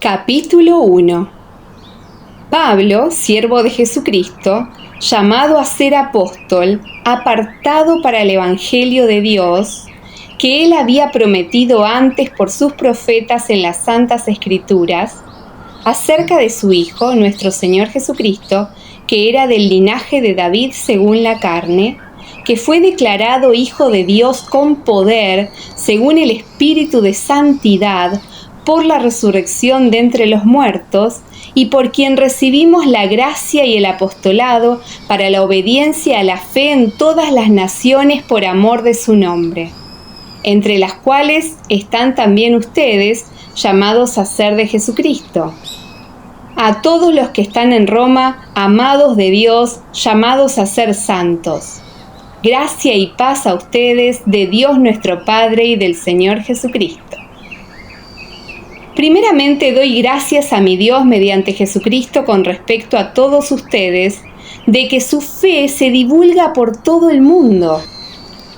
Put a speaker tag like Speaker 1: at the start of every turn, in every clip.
Speaker 1: Capítulo 1. Pablo, siervo de Jesucristo, llamado a ser apóstol, apartado para el Evangelio de Dios, que él había prometido antes por sus profetas en las Santas Escrituras, acerca de su Hijo, nuestro Señor Jesucristo, que era del linaje de David según la carne, que fue declarado Hijo de Dios con poder, según el Espíritu de Santidad, por la resurrección de entre los muertos, y por quien recibimos la gracia y el apostolado para la obediencia a la fe en todas las naciones por amor de su nombre, entre las cuales están también ustedes, llamados a ser de Jesucristo. A todos los que están en Roma, amados de Dios, llamados a ser santos. Gracia y paz a ustedes de Dios nuestro Padre y del Señor Jesucristo. Primeramente doy gracias a mi Dios mediante Jesucristo con respecto a todos ustedes, de que su fe se divulga por todo el mundo,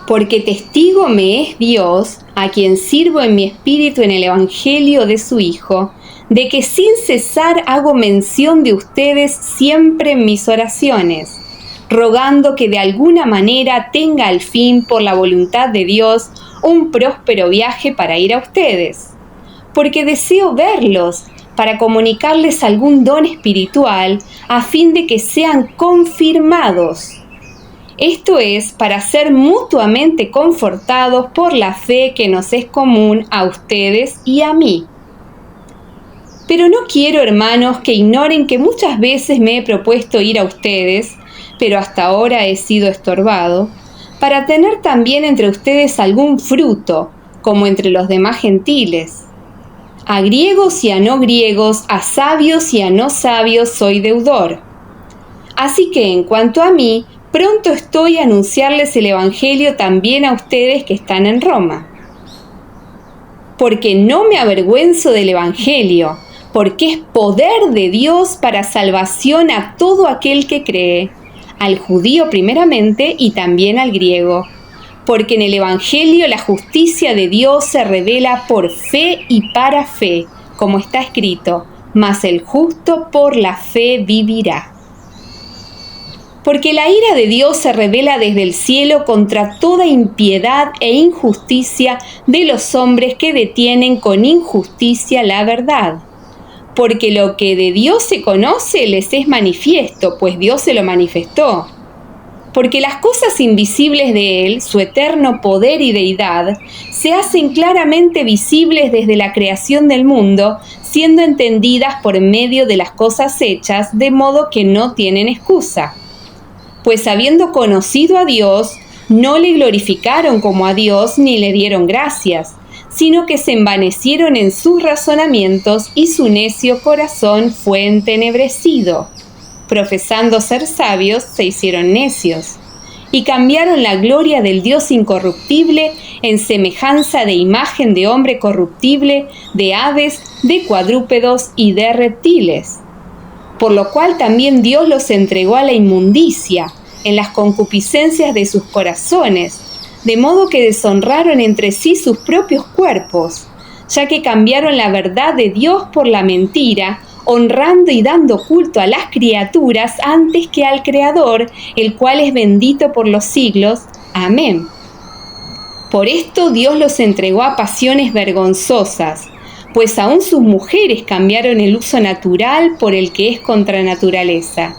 Speaker 1: porque testigo me es Dios, a quien sirvo en mi espíritu en el Evangelio de su Hijo, de que sin cesar hago mención de ustedes siempre en mis oraciones, rogando que de alguna manera tenga al fin, por la voluntad de Dios, un próspero viaje para ir a ustedes. Porque deseo verlos, para comunicarles algún don espiritual, a fin de que sean confirmados. Esto es, para ser mutuamente confortados por la fe que nos es común a ustedes y a mí. Pero no quiero, hermanos, que ignoren que muchas veces me he propuesto ir a ustedes, pero hasta ahora he sido estorbado, para tener también entre ustedes algún fruto, como entre los demás gentiles. A griegos y a no griegos, a sabios y a no sabios soy deudor. Así que en cuanto a mí, pronto estoy a anunciarles el Evangelio también a ustedes que están en Roma. Porque no me avergüenzo del Evangelio, porque es poder de Dios para salvación a todo aquel que cree, al judío primeramente y también al griego. Porque en el Evangelio la justicia de Dios se revela por fe y para fe, como está escrito, mas el justo por la fe vivirá. Porque la ira de Dios se revela desde el cielo contra toda impiedad e injusticia de los hombres que detienen con injusticia la verdad. Porque lo que de Dios se conoce les es manifiesto, pues Dios se lo manifestó. Porque las cosas invisibles de Él, su eterno poder y deidad, se hacen claramente visibles desde la creación del mundo, siendo entendidas por medio de las cosas hechas, de modo que no tienen excusa. Pues habiendo conocido a Dios, no le glorificaron como a Dios ni le dieron gracias, sino que se envanecieron en sus razonamientos y su necio corazón fue entenebrecido. Profesando ser sabios, se hicieron necios, y cambiaron la gloria del Dios incorruptible en semejanza de imagen de hombre corruptible, de aves, de cuadrúpedos y de reptiles. Por lo cual también Dios los entregó a la inmundicia, en las concupiscencias de sus corazones, de modo que deshonraron entre sí sus propios cuerpos, ya que cambiaron la verdad de Dios por la mentira, honrando y dando culto a las criaturas antes que al Creador, el cual es bendito por los siglos. Amén. Por esto Dios los entregó a pasiones vergonzosas, pues aún sus mujeres cambiaron el uso natural por el que es contra naturaleza.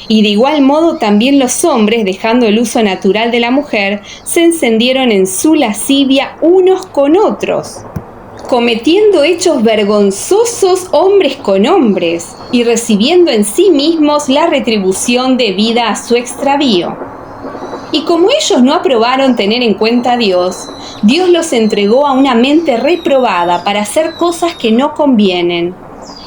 Speaker 1: Y de igual modo también los hombres, dejando el uso natural de la mujer, se encendieron en su lascivia unos con otros, cometiendo hechos vergonzosos hombres con hombres, y recibiendo en sí mismos la retribución debida a su extravío. Y como ellos no aprobaron tener en cuenta a Dios, Dios los entregó a una mente reprobada para hacer cosas que no convienen,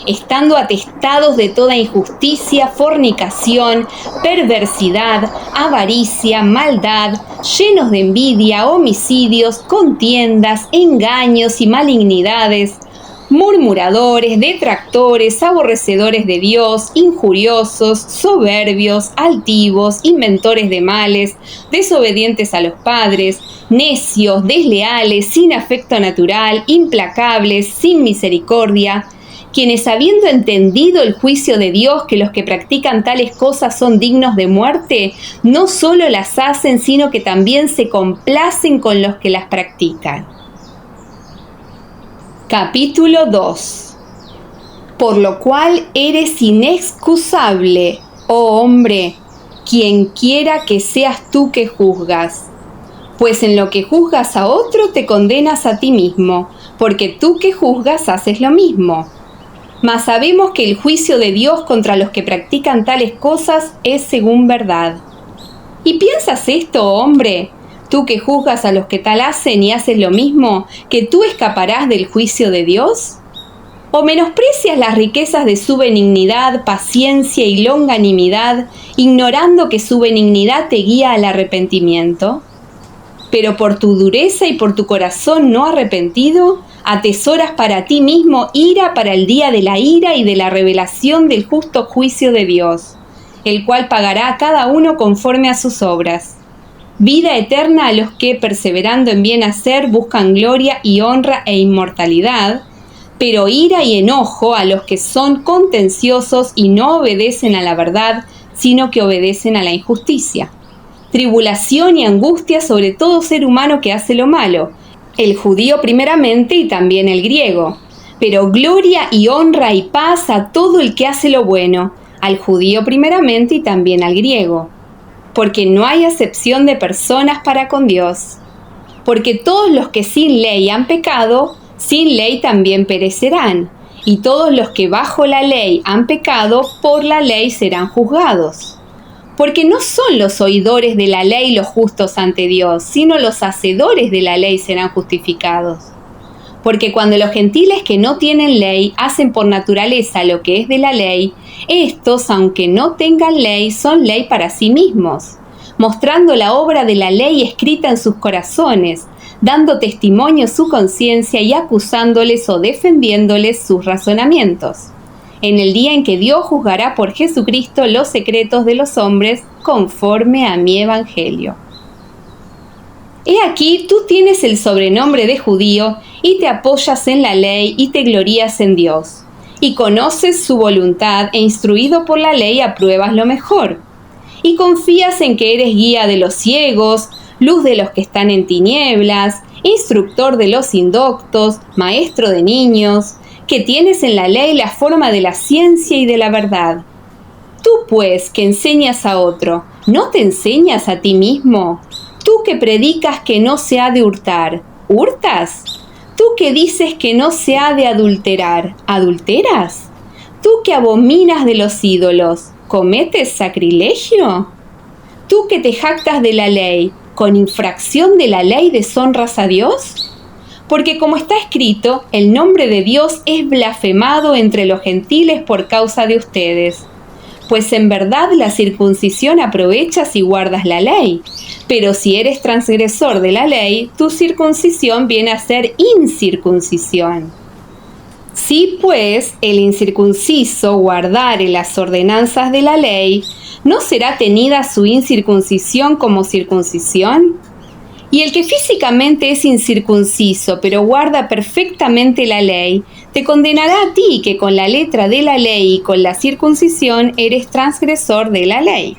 Speaker 1: estando atestados de toda injusticia, fornicación, perversidad, avaricia, maldad, llenos de envidia, homicidios, contiendas, engaños y malignidades, murmuradores, detractores, aborrecedores de Dios, injuriosos, soberbios, altivos, inventores de males, desobedientes a los padres, necios, desleales, sin afecto natural, implacables, sin misericordia, quienes habiendo entendido el juicio de Dios que los que practican tales cosas son dignos de muerte, no solo las hacen, sino que también se complacen con los que las practican. Capítulo 2. Por lo cual eres inexcusable, oh hombre, quien quiera que seas tú que juzgas. Pues en lo que juzgas a otro te condenas a ti mismo, porque tú que juzgas haces lo mismo. Mas sabemos que el juicio de Dios contra los que practican tales cosas es según verdad. ¿Y piensas esto, hombre? Tú que juzgas a los que tal hacen y haces lo mismo, ¿que tú escaparás del juicio de Dios? ¿O menosprecias las riquezas de su benignidad, paciencia y longanimidad, ignorando que su benignidad te guía al arrepentimiento? Pero por tu dureza y por tu corazón no arrepentido, atesoras para ti mismo ira para el día de la ira y de la revelación del justo juicio de Dios, el cual pagará a cada uno conforme a sus obras. Vida eterna a los que, perseverando en bien hacer, buscan gloria y honra e inmortalidad, pero ira y enojo a los que son contenciosos y no obedecen a la verdad, sino que obedecen a la injusticia. Tribulación y angustia sobre todo ser humano que hace lo malo, el judío primeramente y también el griego, pero gloria y honra y paz a todo el que hace lo bueno, al judío primeramente y también al griego, porque no hay acepción de personas para con Dios, porque todos los que sin ley han pecado, sin ley también perecerán, y todos los que bajo la ley han pecado, por la ley serán juzgados. Porque no son los oidores de la ley los justos ante Dios, sino los hacedores de la ley serán justificados. Porque cuando los gentiles que no tienen ley hacen por naturaleza lo que es de la ley, estos, aunque no tengan ley, son ley para sí mismos, mostrando la obra de la ley escrita en sus corazones, dando testimonio su conciencia y acusándoles o defendiéndoles sus razonamientos, en el día en que Dios juzgará por Jesucristo los secretos de los hombres conforme a mi evangelio. He aquí, tú tienes el sobrenombre de judío y te apoyas en la ley y te glorías en Dios, y conoces su voluntad e instruido por la ley apruebas lo mejor, y confías en que eres guía de los ciegos, luz de los que están en tinieblas, instructor de los indoctos, maestro de niños, que tienes en la ley la forma de la ciencia y de la verdad. Tú, pues, que enseñas a otro, ¿no te enseñas a ti mismo? Tú que predicas que no se ha de hurtar, ¿hurtas? Tú que dices que no se ha de adulterar, ¿adulteras? Tú que abominas de los ídolos, ¿cometes sacrilegio? Tú que te jactas de la ley, ¿con infracción de la ley deshonras a Dios? Porque como está escrito, el nombre de Dios es blasfemado entre los gentiles por causa de ustedes. Pues en verdad la circuncisión aprovecha si guardas la ley, pero si eres transgresor de la ley, tu circuncisión viene a ser incircuncisión. Si pues el incircunciso guardare las ordenanzas de la ley, ¿no será tenida su incircuncisión como circuncisión? Y el que físicamente es incircunciso, pero guarda perfectamente la ley, te condenará a ti que con la letra de la ley y con la circuncisión eres transgresor de la ley.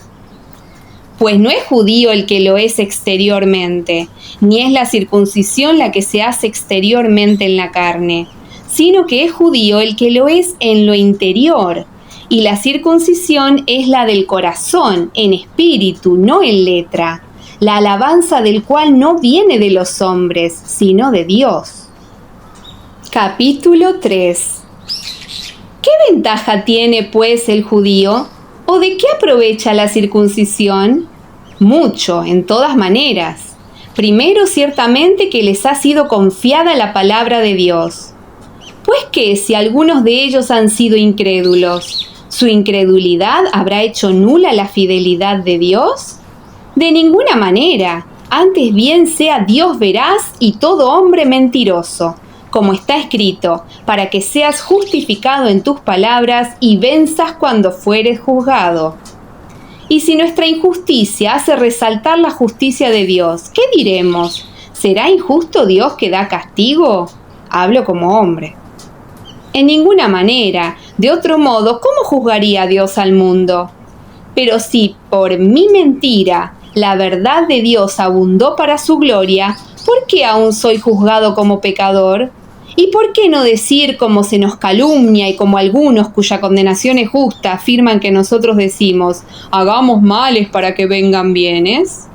Speaker 1: Pues no es judío el que lo es exteriormente, ni es la circuncisión la que se hace exteriormente en la carne, sino que es judío el que lo es en lo interior, y la circuncisión es la del corazón, en espíritu, no en letra, la alabanza del cual no viene de los hombres, sino de Dios. Capítulo 3. ¿Qué ventaja tiene, pues, el judío? ¿O de qué aprovecha la circuncisión? Mucho, en todas maneras. Primero, ciertamente que les ha sido confiada la palabra de Dios. Pues que si algunos de ellos han sido incrédulos, ¿su incredulidad habrá hecho nula la fidelidad de Dios? De ninguna manera, antes bien sea Dios veraz y todo hombre mentiroso, como está escrito, para que seas justificado en tus palabras y venzas cuando fueres juzgado. Y si nuestra injusticia hace resaltar la justicia de Dios, ¿qué diremos? ¿Será injusto Dios que da castigo? Hablo como hombre. En ninguna manera. De otro modo, ¿cómo juzgaría Dios al mundo? Pero si por mi mentira la verdad de Dios abundó para su gloria, ¿por qué aún soy juzgado como pecador? ¿Y por qué no decir como se nos calumnia y como algunos cuya condenación es justa afirman que nosotros decimos, hagamos males para que vengan bienes?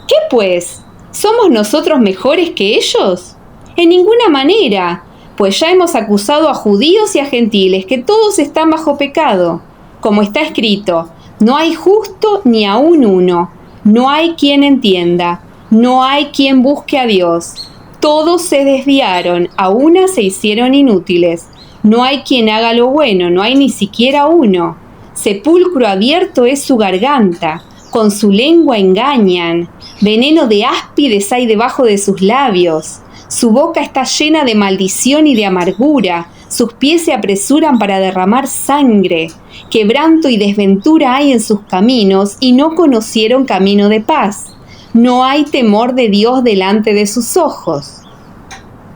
Speaker 1: ¿Qué pues? ¿Somos nosotros mejores que ellos? En ninguna manera, pues ya hemos acusado a judíos y a gentiles que todos están bajo pecado. Como está escrito, no hay justo ni aun uno, no hay quien entienda, no hay quien busque a Dios. Todos se desviaron, a una se hicieron inútiles. No hay quien haga lo bueno, no hay ni siquiera uno. Sepulcro abierto es su garganta, con su lengua engañan. Veneno de áspides hay debajo de sus labios. Su boca está llena de maldición y de amargura. Sus pies se apresuran para derramar sangre. Quebranto y desventura hay en sus caminos, y no conocieron camino de paz. No hay temor de Dios delante de sus ojos.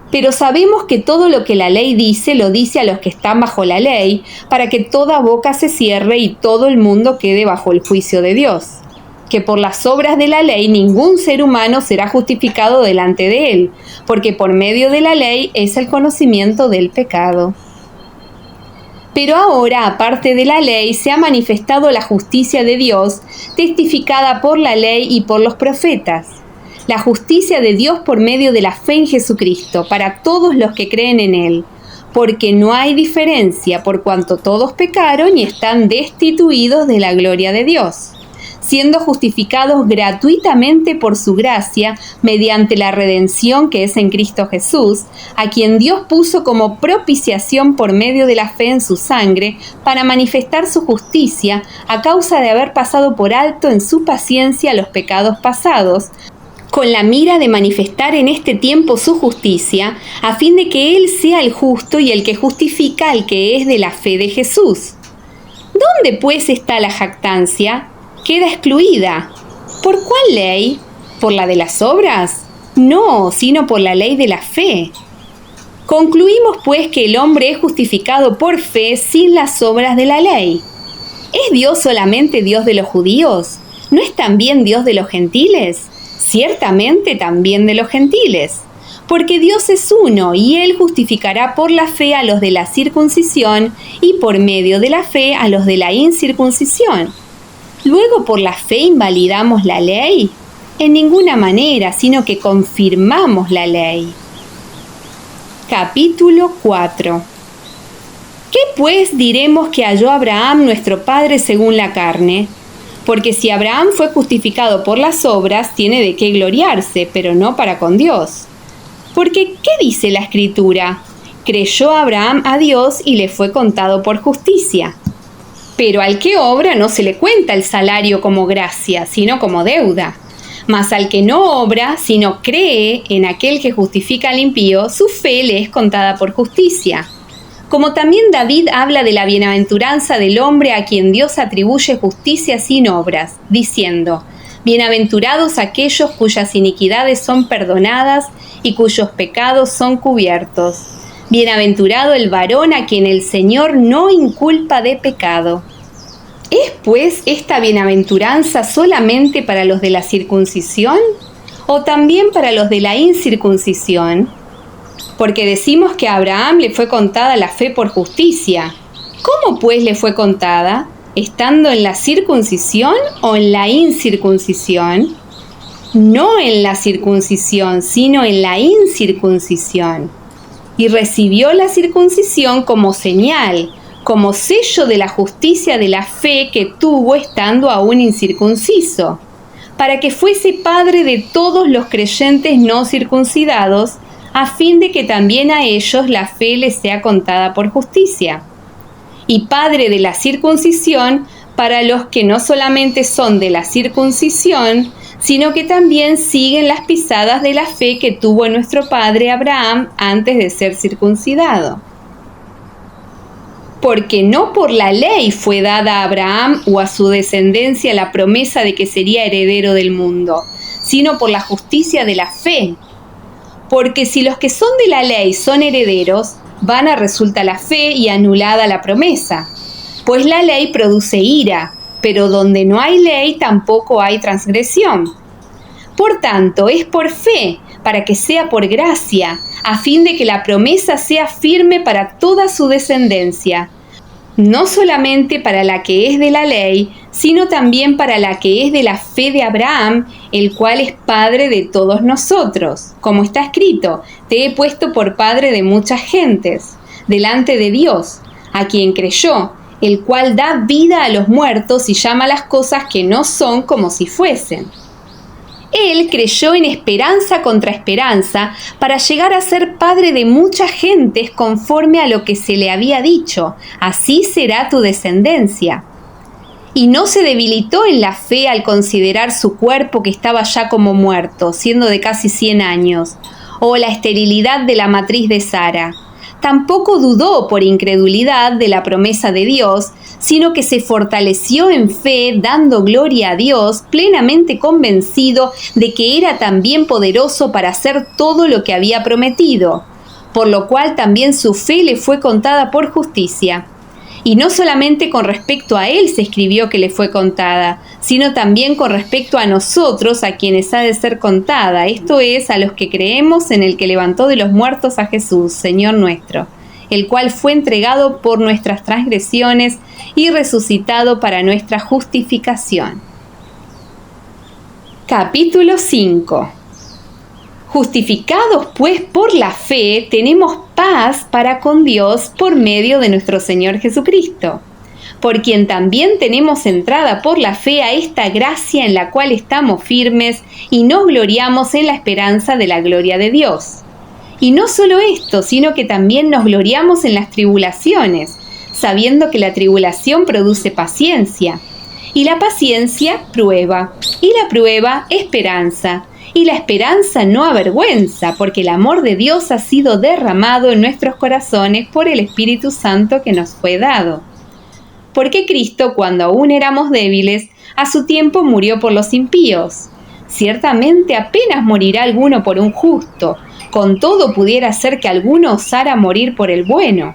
Speaker 1: Pero sabemos que todo lo que la ley dice, lo dice a los que están bajo la ley, para que toda boca se cierre y todo el mundo quede bajo el juicio de Dios. Que por las obras de la ley ningún ser humano será justificado delante de él, porque por medio de la ley es el conocimiento del pecado. Pero ahora, aparte de la ley, se ha manifestado la justicia de Dios, testificada por la ley y por los profetas. La justicia de Dios por medio de la fe en Jesucristo, para todos los que creen en Él, porque no hay diferencia, por cuanto todos pecaron y están destituidos de la gloria de Dios, siendo justificados gratuitamente por su gracia, mediante la redención que es en Cristo Jesús, a quien Dios puso como propiciación por medio de la fe en su sangre, para manifestar su justicia, a causa de haber pasado por alto en su paciencia los pecados pasados, con la mira de manifestar en este tiempo su justicia, a fin de que Él sea el justo y el que justifica al que es de la fe de Jesús. ¿Dónde pues está la jactancia? Queda excluida. ¿Por cuál ley? ¿Por la de las obras? No, sino por la ley de la fe. Concluimos pues que el hombre es justificado por fe sin las obras de la ley. ¿Es Dios solamente Dios de los judíos? ¿No es también Dios de los gentiles? Ciertamente también de los gentiles. Porque Dios es uno, y Él justificará por la fe a los de la circuncisión, y por medio de la fe a los de la incircuncisión. ¿Luego por la fe invalidamos la ley? En ninguna manera, sino que confirmamos la ley. Capítulo 4. ¿Qué pues diremos que halló Abraham nuestro padre según la carne? Porque si Abraham fue justificado por las obras, tiene de qué gloriarse, pero no para con Dios. Porque, ¿qué dice la Escritura? Creyó Abraham a Dios y le fue contado por justicia. Pero al que obra no se le cuenta el salario como gracia, sino como deuda. Mas al que no obra, sino cree en aquel que justifica al impío, su fe le es contada por justicia. Como también David habla de la bienaventuranza del hombre a quien Dios atribuye justicia sin obras, diciendo: bienaventurados aquellos cuyas iniquidades son perdonadas y cuyos pecados son cubiertos. Bienaventurado el varón a quien el Señor no inculpa de pecado. ¿Es pues esta bienaventuranza solamente para los de la circuncisión o también para los de la incircuncisión? Porque decimos que a Abraham le fue contada la fe por justicia. ¿Cómo pues le fue contada? ¿Estando en la circuncisión o en la incircuncisión? No en la circuncisión, sino en la incircuncisión. Y recibió la circuncisión como señal, como sello de la justicia de la fe que tuvo estando aún incircunciso, para que fuese padre de todos los creyentes no circuncidados, a fin de que también a ellos la fe les sea contada por justicia. Y padre de la circuncisión para los que no solamente son de la circuncisión, sino que también siguen las pisadas de la fe que tuvo nuestro padre Abraham antes de ser circuncidado. Porque no por la ley fue dada a Abraham o a su descendencia la promesa de que sería heredero del mundo, sino por la justicia de la fe. Porque si los que son de la ley son herederos, vana resulta la fe y anulada la promesa. Pues la ley produce ira, pero donde no hay ley tampoco hay transgresión. Por tanto, es por fe, para que sea por gracia, a fin de que la promesa sea firme para toda su descendencia, no solamente para la que es de la ley, sino también para la que es de la fe de Abraham, el cual es padre de todos nosotros. Como está escrito, te he puesto por padre de muchas gentes, delante de Dios, a quien creyó, el cual da vida a los muertos y llama las cosas que no son como si fuesen. Él creyó en esperanza contra esperanza para llegar a ser padre de muchas gentes conforme a lo que se le había dicho, así será tu descendencia. Y no se debilitó en la fe al considerar su cuerpo que estaba ya como muerto, siendo de casi 100 años, o la esterilidad de la matriz de Sara. Tampoco dudó por incredulidad de la promesa de Dios, sino que se fortaleció en fe, dando gloria a Dios, plenamente convencido de que era también poderoso para hacer todo lo que había prometido, por lo cual también su fe le fue contada por justicia. Y no solamente con respecto a él se escribió que le fue contada, sino también con respecto a nosotros, a quienes ha de ser contada, esto es, a los que creemos en el que levantó de los muertos a Jesús, Señor nuestro, el cual fue entregado por nuestras transgresiones y resucitado para nuestra justificación. Capítulo 5. Justificados pues por la fe, tenemos paz para con Dios por medio de nuestro Señor Jesucristo, por quien también tenemos entrada por la fe a esta gracia en la cual estamos firmes y nos gloriamos en la esperanza de la gloria de Dios. Y no solo esto, sino que también nos gloriamos en las tribulaciones, sabiendo que la tribulación produce paciencia, y la paciencia prueba, y la prueba esperanza, y la esperanza no avergüenza, porque el amor de Dios ha sido derramado en nuestros corazones por el Espíritu Santo que nos fue dado. Porque Cristo, cuando aún éramos débiles, a su tiempo murió por los impíos. Ciertamente apenas morirá alguno por un justo, con todo pudiera ser que alguno osara morir por el bueno.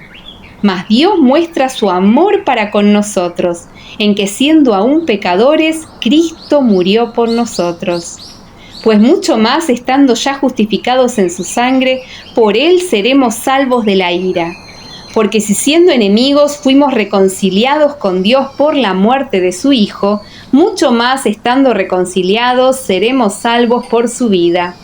Speaker 1: Mas Dios muestra su amor para con nosotros, en que siendo aún pecadores, Cristo murió por nosotros. Pues mucho más, estando ya justificados en su sangre, por él seremos salvos de la ira. Porque si siendo enemigos fuimos reconciliados con Dios por la muerte de su Hijo, mucho más, estando reconciliados, seremos salvos por su vida.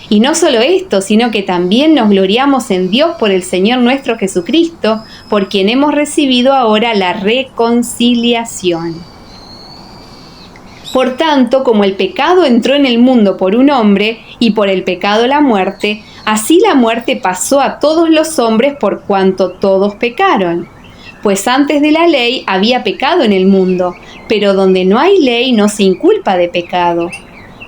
Speaker 1: Y no solo esto, sino que también nos gloriamos en Dios por el Señor nuestro Jesucristo, por quien hemos recibido ahora la reconciliación. Por tanto, como el pecado entró en el mundo por un hombre, y por el pecado la muerte, así la muerte pasó a todos los hombres por cuanto todos pecaron. Pues antes de la ley había pecado en el mundo, pero donde no hay ley no se inculpa de pecado.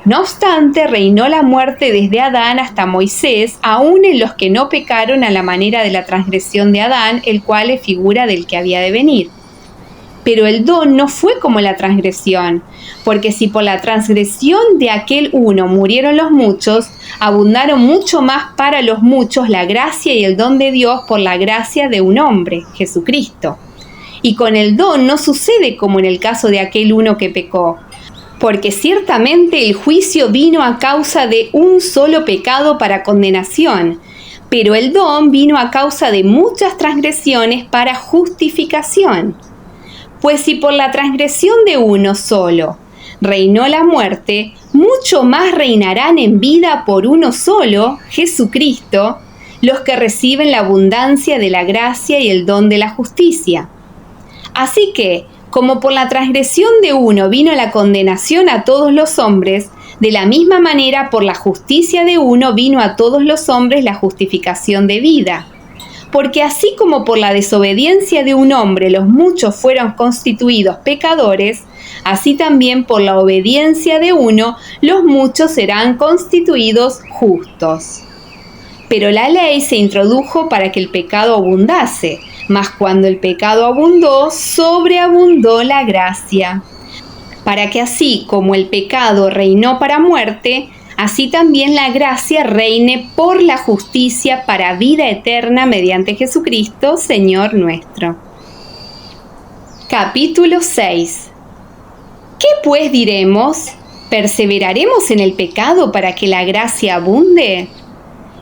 Speaker 1: No obstante, reinó la muerte desde Adán hasta Moisés, aun en los que no pecaron a la manera de la transgresión de Adán, el cual es figura del que había de venir. Pero el don no fue como la transgresión, porque si por la transgresión de aquel uno murieron los muchos, abundaron mucho más para los muchos la gracia y el don de Dios por la gracia de un hombre, Jesucristo. Y con el don no sucede como en el caso de aquel uno que pecó, porque ciertamente el juicio vino a causa de un solo pecado para condenación, pero el don vino a causa de muchas transgresiones para justificación. Pues si por la transgresión de uno solo reinó la muerte, mucho más reinarán en vida por uno solo, Jesucristo, los que reciben la abundancia de la gracia y el don de la justicia. Así que, como por la transgresión de uno vino la condenación a todos los hombres, de la misma manera por la justicia de uno vino a todos los hombres la justificación de vida. Porque así como por la desobediencia de un hombre los muchos fueron constituidos pecadores, así también por la obediencia de uno los muchos serán constituidos justos. Pero la ley se introdujo para que el pecado abundase, mas cuando el pecado abundó, sobreabundó la gracia. Para que así como el pecado reinó para muerte, así también la gracia reine por la justicia para vida eterna mediante Jesucristo, Señor nuestro. Capítulo 6. ¿Qué pues diremos? ¿Perseveraremos en el pecado para que la gracia abunde?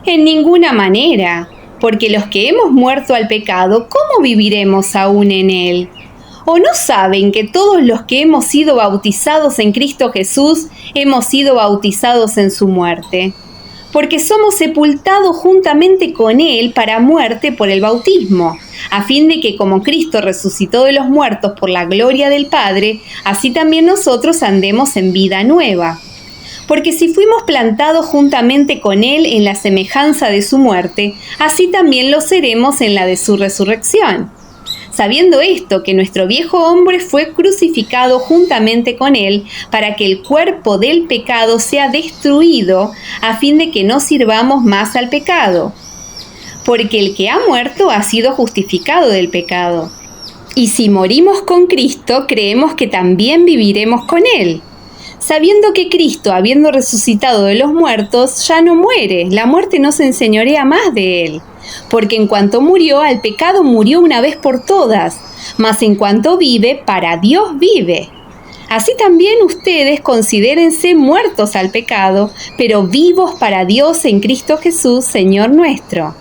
Speaker 1: En ninguna manera, porque los que hemos muerto al pecado, ¿cómo viviremos aún en él? ¿O no saben que todos los que hemos sido bautizados en Cristo Jesús, hemos sido bautizados en su muerte? Porque somos sepultados juntamente con Él para muerte por el bautismo, a fin de que como Cristo resucitó de los muertos por la gloria del Padre, así también nosotros andemos en vida nueva. Porque si fuimos plantados juntamente con Él en la semejanza de su muerte, así también lo seremos en la de su resurrección. Sabiendo esto, que nuestro viejo hombre fue crucificado juntamente con Él, para que el cuerpo del pecado sea destruido, a fin de que no sirvamos más al pecado. Porque el que ha muerto ha sido justificado del pecado. Y si morimos con Cristo, creemos que también viviremos con Él. Sabiendo que Cristo, habiendo resucitado de los muertos, ya no muere, la muerte no se enseñorea más de Él. Porque en cuanto murió, al pecado murió una vez por todas, mas en cuanto vive, para Dios vive. Así también ustedes considérense muertos al pecado, pero vivos para Dios en Cristo Jesús, Señor nuestro.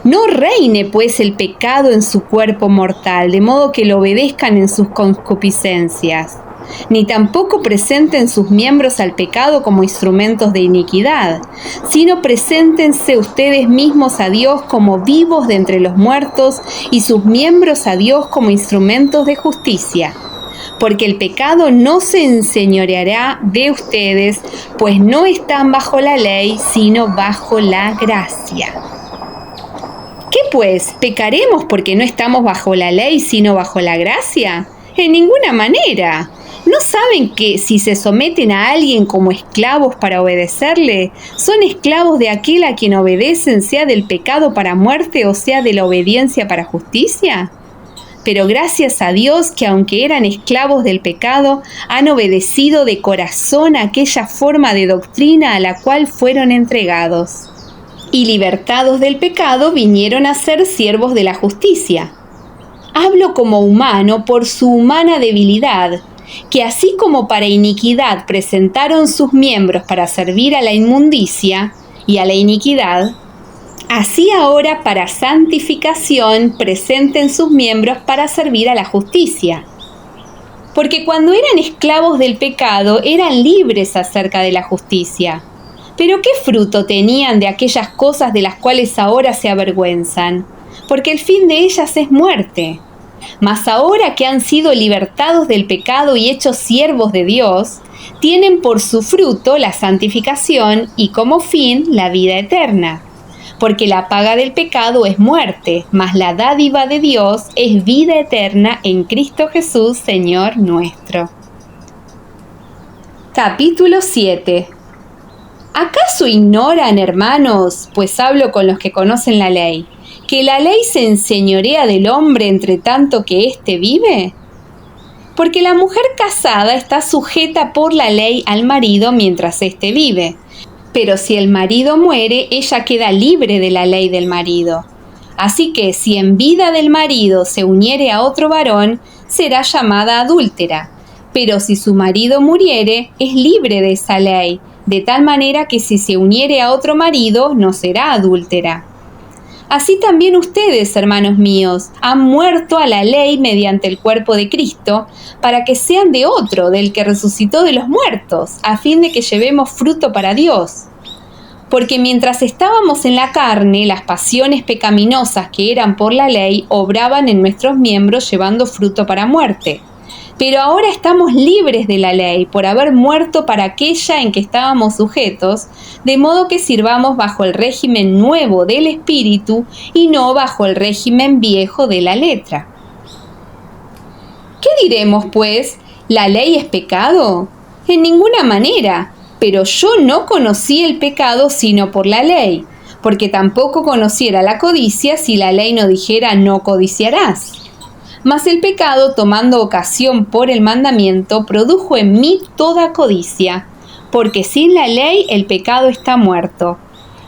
Speaker 1: No reine pues el pecado en su cuerpo mortal, de modo que lo obedezcan en sus concupiscencias. Ni tampoco presenten sus miembros al pecado como instrumentos de iniquidad, sino preséntense ustedes mismos a Dios como vivos de entre los muertos y sus miembros a Dios como instrumentos de justicia. Porque el pecado no se enseñoreará de ustedes, pues no están bajo la ley, sino bajo la gracia. ¿Qué pues? ¿Pecaremos porque no estamos bajo la ley, sino bajo la gracia? En ninguna manera. ¿No saben que si se someten a alguien como esclavos para obedecerle, son esclavos de aquel a quien obedecen, sea del pecado para muerte o sea de la obediencia para justicia? Pero gracias a Dios que aunque eran esclavos del pecado, han obedecido de corazón a aquella forma de doctrina a la cual fueron entregados. Y libertados del pecado vinieron a ser siervos de la justicia. Hablo como humano por su humana debilidad, que así como para iniquidad presentaron sus miembros para servir a la inmundicia y a la iniquidad, así ahora para santificación presenten sus miembros para servir a la justicia. Porque cuando eran esclavos del pecado eran libres acerca de la justicia. Pero ¿qué fruto tenían de aquellas cosas de las cuales ahora se avergüenzan? Porque el fin de ellas es muerte. Mas ahora que han sido libertados del pecado y hechos siervos de Dios, tienen por su fruto la santificación y como fin la vida eterna. Porque la paga del pecado es muerte, mas la dádiva de Dios es vida eterna en Cristo Jesús, Señor nuestro. Capítulo 7. ¿Acaso ignoran, hermanos, pues hablo con los que conocen la ley, que la ley se enseñorea del hombre entre tanto que éste vive? Porque la mujer casada está sujeta por la ley al marido mientras éste vive. Pero si el marido muere, ella queda libre de la ley del marido. Así que si en vida del marido se uniere a otro varón, será llamada adúltera. Pero si su marido muriere, es libre de esa ley, de tal manera que si se uniere a otro marido, no será adúltera. Así también ustedes, hermanos míos, han muerto a la ley mediante el cuerpo de Cristo, para que sean de otro, del que resucitó de los muertos, a fin de que llevemos fruto para Dios. Porque mientras estábamos en la carne, las pasiones pecaminosas que eran por la ley obraban en nuestros miembros llevando fruto para muerte. Pero ahora estamos libres de la ley por haber muerto para aquella en que estábamos sujetos, de modo que sirvamos bajo el régimen nuevo del Espíritu y no bajo el régimen viejo de la letra. ¿Qué diremos, pues? ¿La ley es pecado? En ninguna manera, pero yo no conocí el pecado sino por la ley, porque tampoco conociera la codicia si la ley no dijera no codiciarás. Mas el pecado, tomando ocasión por el mandamiento, produjo en mí toda codicia, porque sin la ley el pecado está muerto.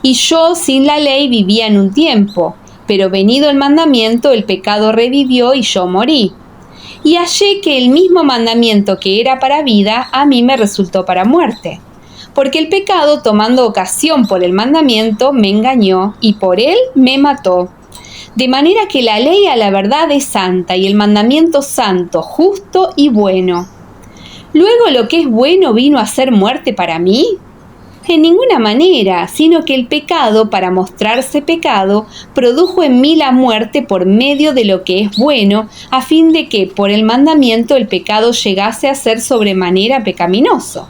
Speaker 1: Y yo sin la ley vivía en un tiempo, pero venido el mandamiento el pecado revivió y yo morí. Y hallé que el mismo mandamiento que era para vida, a mí me resultó para muerte. Porque el pecado, tomando ocasión por el mandamiento, me engañó y por él me mató. De manera que la ley a la verdad es santa y el mandamiento santo, justo y bueno. ¿Luego lo que es bueno vino a ser muerte para mí? En ninguna manera, sino que el pecado, para mostrarse pecado, produjo en mí la muerte por medio de lo que es bueno, a fin de que por el mandamiento el pecado llegase a ser sobremanera pecaminoso.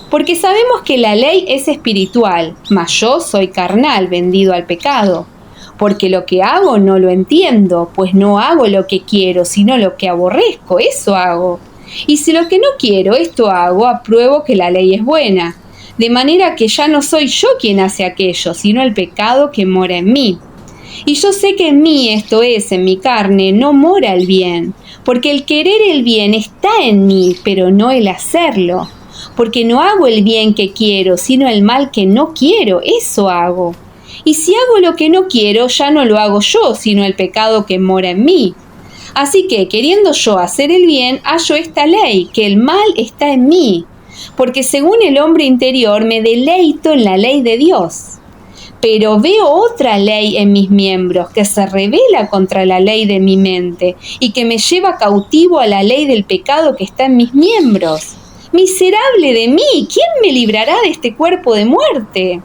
Speaker 1: Porque sabemos que la ley es espiritual, mas yo soy carnal, vendido al pecado. Porque lo que hago no lo entiendo, pues no hago lo que quiero, sino lo que aborrezco, eso hago. Y si lo que no quiero, esto hago, apruebo que la ley es buena. De manera que ya no soy yo quien hace aquello, sino el pecado que mora en mí. Y yo sé que en mí, esto es, en mi carne, no mora el bien, porque el querer el bien está en mí, pero no el hacerlo. Porque no hago el bien que quiero, sino el mal que no quiero, eso hago. Y si hago lo que no quiero, ya no lo hago yo, sino el pecado que mora en mí. Así que, queriendo yo hacer el bien, hallo esta ley, que el mal está en mí. Porque según el hombre interior me deleito en la ley de Dios. Pero veo otra ley en mis miembros que se rebela contra la ley de mi mente y que me lleva cautivo a la ley del pecado que está en mis miembros. ¡Miserable de mí! ¿Quién me librará de este cuerpo de muerte?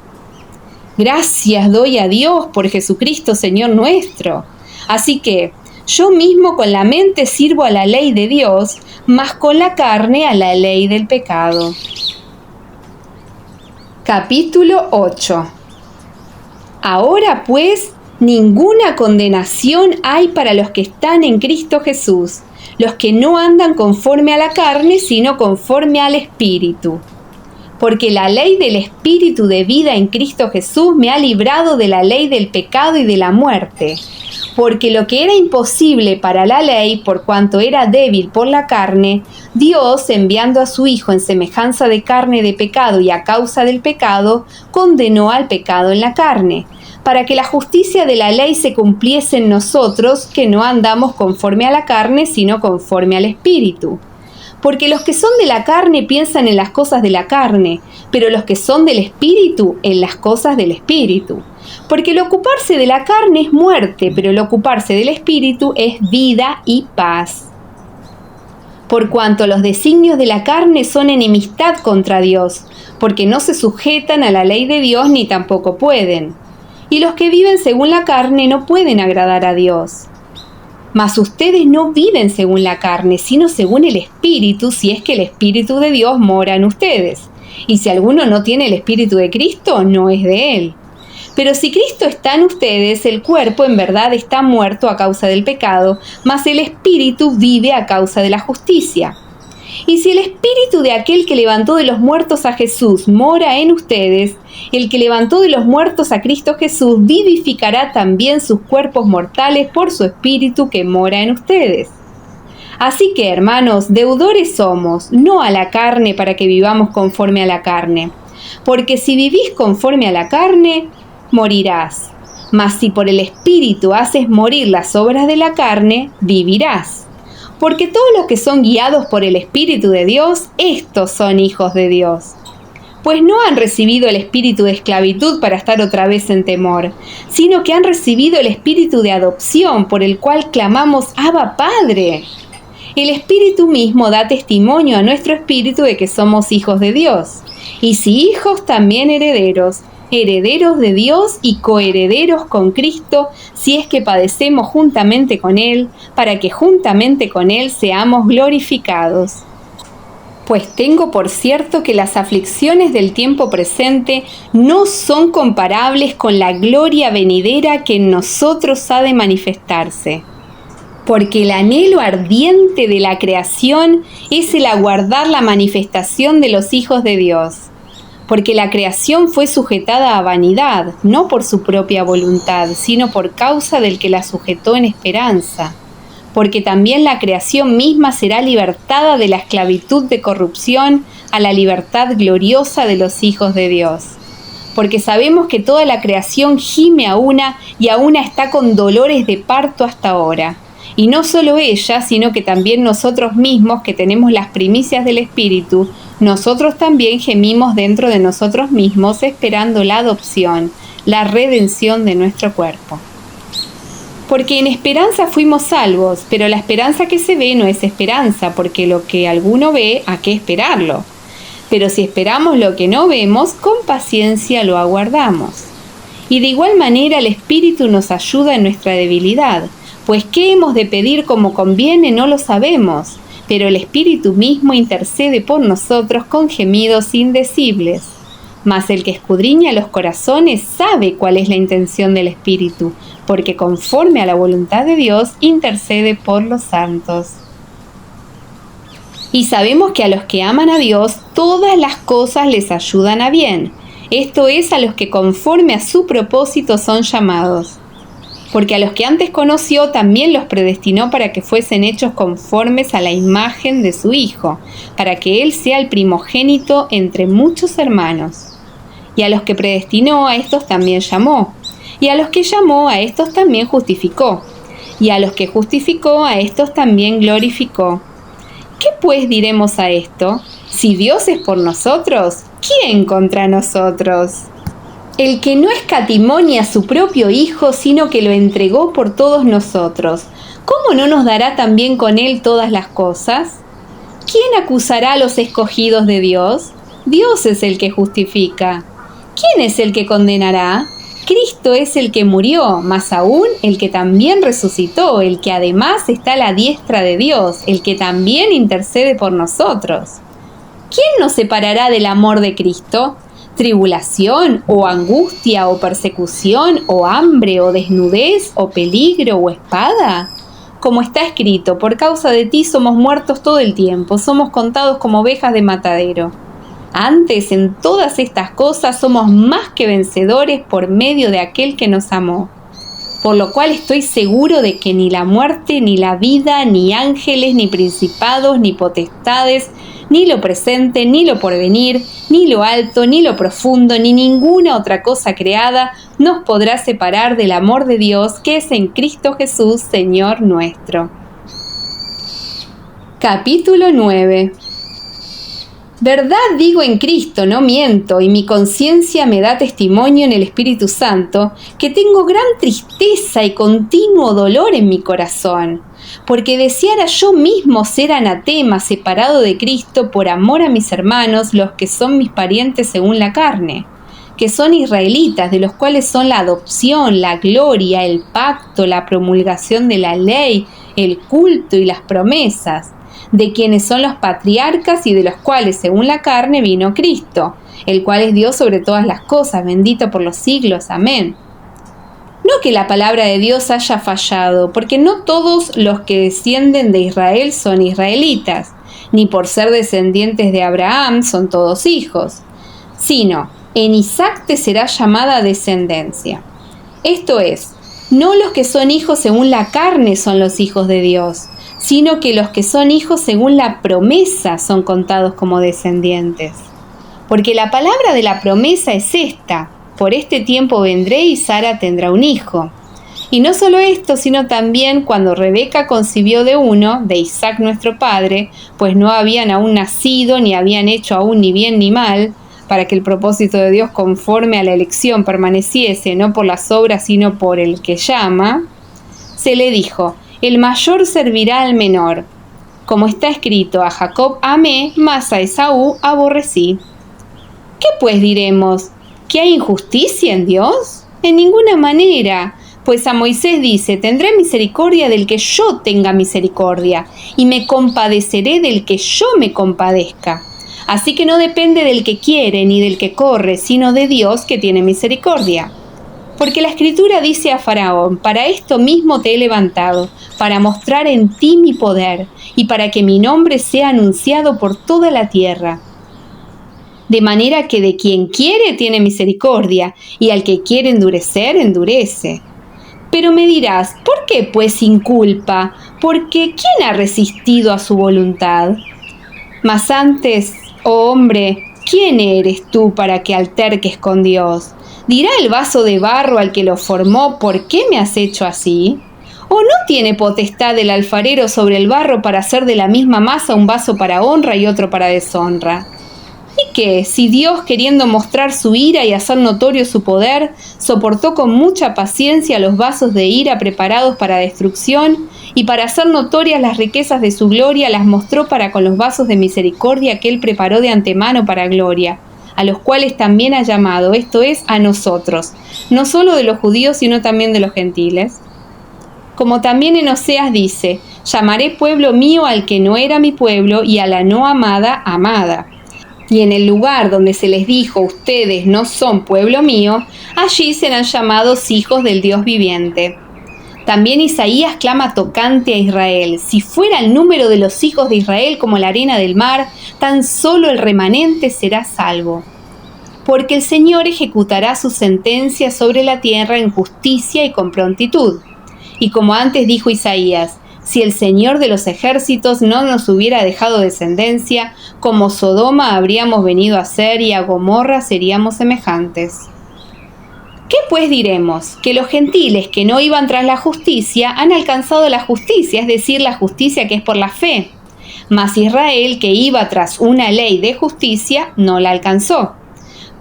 Speaker 1: Gracias doy a Dios por Jesucristo, Señor nuestro. Así que yo mismo con la mente sirvo a la ley de Dios, mas con la carne a la ley del pecado. Capítulo 8. Ahora pues, ninguna condenación hay para los que están en Cristo Jesús, los que no andan conforme a la carne, sino conforme al Espíritu. Porque la ley del Espíritu de vida en Cristo Jesús me ha librado de la ley del pecado y de la muerte. Porque lo que era imposible para la ley, por cuanto era débil por la carne, Dios, enviando a su Hijo en semejanza de carne de pecado y a causa del pecado, condenó al pecado en la carne, para que la justicia de la ley se cumpliese en nosotros, que no andamos conforme a la carne, sino conforme al Espíritu. Porque los que son de la carne piensan en las cosas de la carne, pero los que son del Espíritu en las cosas del Espíritu. Porque el ocuparse de la carne es muerte, pero el ocuparse del Espíritu es vida y paz. Por cuanto los designios de la carne son enemistad contra Dios, porque no se sujetan a la ley de Dios ni tampoco pueden. Y los que viven según la carne no pueden agradar a Dios. Mas ustedes no viven según la carne, sino según el Espíritu, si es que el Espíritu de Dios mora en ustedes. Y si alguno no tiene el Espíritu de Cristo, no es de él. Pero si Cristo está en ustedes, el cuerpo en verdad está muerto a causa del pecado, mas el Espíritu vive a causa de la justicia. Y si el Espíritu de aquel que levantó de los muertos a Jesús mora en ustedes, el que levantó de los muertos a Cristo Jesús vivificará también sus cuerpos mortales por su Espíritu que mora en ustedes. Así que, hermanos, deudores somos, no a la carne para que vivamos conforme a la carne. Porque si vivís conforme a la carne, morirás. Mas si por el Espíritu haces morir las obras de la carne, vivirás. Porque todos los que son guiados por el Espíritu de Dios, estos son hijos de Dios. Pues no han recibido el espíritu de esclavitud para estar otra vez en temor, sino que han recibido el espíritu de adopción, por el cual clamamos Abba, Padre. El Espíritu mismo da testimonio a nuestro espíritu de que somos hijos de Dios. Y si hijos, también herederos, herederos de Dios y coherederos con Cristo, si es que padecemos juntamente con Él, para que juntamente con Él seamos glorificados. Pues tengo por cierto que las aflicciones del tiempo presente no son comparables con la gloria venidera que en nosotros ha de manifestarse. Porque el anhelo ardiente de la creación es el aguardar la manifestación de los hijos de Dios. Porque la creación fue sujetada a vanidad, no por su propia voluntad, sino por causa del que la sujetó en esperanza. porque también la creación misma será libertada de la esclavitud de corrupción a la libertad gloriosa de los hijos de Dios. Porque sabemos que toda la creación gime a una y a una está con dolores de parto hasta ahora. Y no solo ella, sino que también nosotros mismos, que tenemos las primicias del Espíritu, nosotros también gemimos dentro de nosotros mismos esperando la adopción, la redención de nuestro cuerpo. Porque en esperanza fuimos salvos, pero la esperanza que se ve no es esperanza, porque lo que alguno ve, ¿a qué esperarlo? Pero si esperamos lo que no vemos, con paciencia lo aguardamos. Y de igual manera el Espíritu nos ayuda en nuestra debilidad, pues qué hemos de pedir como conviene no lo sabemos, pero el Espíritu mismo intercede por nosotros con gemidos indecibles. Mas el que escudriña los corazones sabe cuál es la intención del Espíritu, porque conforme a la voluntad de Dios intercede por los santos. Y sabemos que a los que aman a Dios, todas las cosas les ayudan a bien. Esto es, a los que conforme a su propósito son llamados. Porque a los que antes conoció también los predestinó para que fuesen hechos conformes a la imagen de su Hijo, para que Él sea el primogénito entre muchos hermanos. Y a los que predestinó, a estos también llamó. Y a los que llamó, a estos también justificó. Y a los que justificó, a estos también glorificó. ¿Qué pues diremos a esto? Si Dios es por nosotros, ¿quién contra nosotros? El que no escatimó ni a su propio Hijo, sino que lo entregó por todos nosotros, ¿cómo no nos dará también con Él todas las cosas? ¿Quién acusará a los escogidos de Dios? Dios es el que justifica. ¿Quién es el que condenará? Cristo es el que murió, más aún el que también resucitó, el que además está a la diestra de Dios, el que también intercede por nosotros. ¿Quién nos separará del amor de Cristo? ¿Tribulación, o angustia, o persecución, o hambre, o desnudez, o peligro, o espada? Como está escrito, por causa de ti somos muertos todo el tiempo, somos contados como ovejas de matadero. Antes, en todas estas cosas, somos más que vencedores por medio de aquel que nos amó. Por lo cual estoy seguro de que ni la muerte, ni la vida, ni ángeles, ni principados, ni potestades, ni lo presente, ni lo porvenir, ni lo alto, ni lo profundo, ni ninguna otra cosa creada nos podrá separar del amor de Dios que es en Cristo Jesús, Señor nuestro. Capítulo 9. Verdad digo en Cristo, no miento, y mi conciencia me da testimonio en el Espíritu Santo, que tengo gran tristeza y continuo dolor en mi corazón, porque deseara yo mismo ser anatema, separado de Cristo, por amor a mis hermanos, los que son mis parientes según la carne, que son israelitas, de los cuales son la adopción, la gloria, el pacto, la promulgación de la ley, el culto y las promesas, de quienes son los patriarcas y de los cuales, según la carne, vino Cristo, el cual es Dios sobre todas las cosas, bendito por los siglos. Amén. No que la palabra de Dios haya fallado, porque no todos los que descienden de Israel son israelitas, ni por ser descendientes de Abraham son todos hijos, sino en Isaac te será llamada descendencia. Esto es, no los que son hijos según la carne son los hijos de Dios, sino que los que son hijos según la promesa son contados como descendientes. Porque la palabra de la promesa es esta: por este tiempo vendré y Sara tendrá un hijo. Y no solo esto, sino también cuando Rebeca concibió de uno, de Isaac nuestro padre, pues no habían aún nacido, ni habían hecho aún ni bien ni mal, para que el propósito de Dios conforme a la elección permaneciese, no por las obras, sino por el que llama, se le dijo: el mayor servirá al menor. Como está escrito, a Jacob amé, mas a Esaú aborrecí. ¿Qué pues diremos? ¿Que hay injusticia en Dios? En ninguna manera, pues a Moisés dice: tendré misericordia del que yo tenga misericordia, y me compadeceré del que yo me compadezca. Así que no depende del que quiere ni del que corre, sino de Dios que tiene misericordia. Porque la Escritura dice a Faraón: para esto mismo te he levantado, para mostrar en ti mi poder, y para que mi nombre sea anunciado por toda la tierra. De manera que de quien quiere tiene misericordia, y al que quiere endurecer, endurece. Pero me dirás: ¿por qué pues sin culpa? Porque ¿quién ha resistido a su voluntad? Mas antes, oh hombre, ¿quién eres tú para que alterques con Dios? ¿Dirá el vaso de barro al que lo formó, ¿por qué me has hecho así? ¿O no tiene potestad el alfarero sobre el barro para hacer de la misma masa un vaso para honra y otro para deshonra? ¿Y qué, si Dios, queriendo mostrar su ira y hacer notorio su poder, soportó con mucha paciencia los vasos de ira preparados para destrucción, y para hacer notorias las riquezas de su gloria las mostró para con los vasos de misericordia que él preparó de antemano para gloria, a los cuales también ha llamado, esto es, a nosotros, no solo de los judíos, sino también de los gentiles? Como también en Oseas dice, llamaré pueblo mío al que no era mi pueblo, y a la no amada, amada. Y en el lugar donde se les dijo, ustedes no son pueblo mío, allí serán llamados hijos del Dios viviente. También Isaías clama tocante a Israel, si fuera el número de los hijos de Israel como la arena del mar, tan solo el remanente será salvo. Porque el Señor ejecutará su sentencia sobre la tierra en justicia y con prontitud. Y como antes dijo Isaías, si el Señor de los ejércitos no nos hubiera dejado descendencia, como Sodoma habríamos venido a ser y a Gomorra seríamos semejantes. ¿Qué pues diremos? Que los gentiles que no iban tras la justicia han alcanzado la justicia, es decir, la justicia que es por la fe. Mas Israel, que iba tras una ley de justicia, no la alcanzó.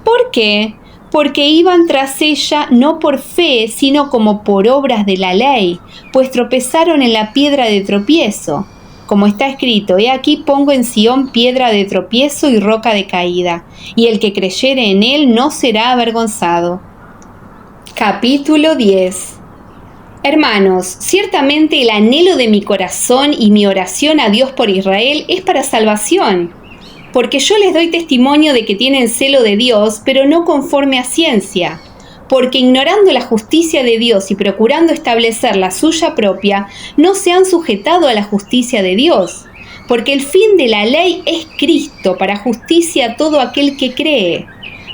Speaker 1: ¿Por qué? Porque iban tras ella no por fe, sino como por obras de la ley, pues tropezaron en la piedra de tropiezo. Como está escrito, he aquí pongo en Sión piedra de tropiezo y roca de caída, y el que creyere en él no será avergonzado. Capítulo 10. Hermanos, ciertamente el anhelo de mi corazón y mi oración a Dios por Israel es para salvación, porque yo les doy testimonio de que tienen celo de Dios, pero no conforme a ciencia, porque ignorando la justicia de Dios y procurando establecer la suya propia, no se han sujetado a la justicia de Dios, porque el fin de la ley es Cristo para justicia a todo aquel que cree.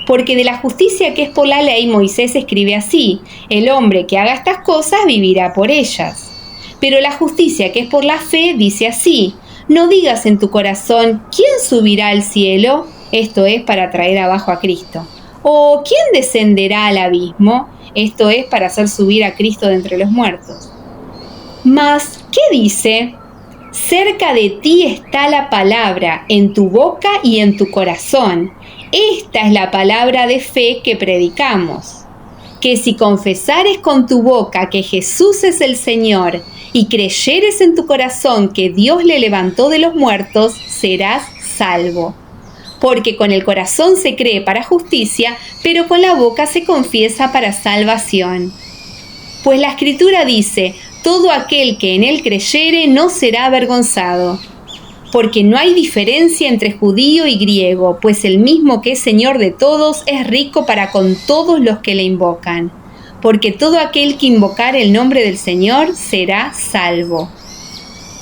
Speaker 1: Porque de la justicia que es por la ley, Moisés escribe así, el hombre que haga estas cosas vivirá por ellas. Pero la justicia que es por la fe dice así, no digas en tu corazón, ¿quién subirá al cielo? Esto es para traer abajo a Cristo. ¿O quién descenderá al abismo? Esto es para hacer subir a Cristo de entre los muertos. Mas, ¿qué dice? Cerca de ti está la palabra, en tu boca y en tu corazón. Esta es la palabra de fe que predicamos. Que si confesares con tu boca que Jesús es el Señor y creyeres en tu corazón que Dios le levantó de los muertos, serás salvo. Porque con el corazón se cree para justicia, pero con la boca se confiesa para salvación. Pues la Escritura dice, todo aquel que en él creyere no será avergonzado. Porque no hay diferencia entre judío y griego, pues el mismo que es Señor de todos es rico para con todos los que le invocan. Porque todo aquel que invocare el nombre del Señor será salvo.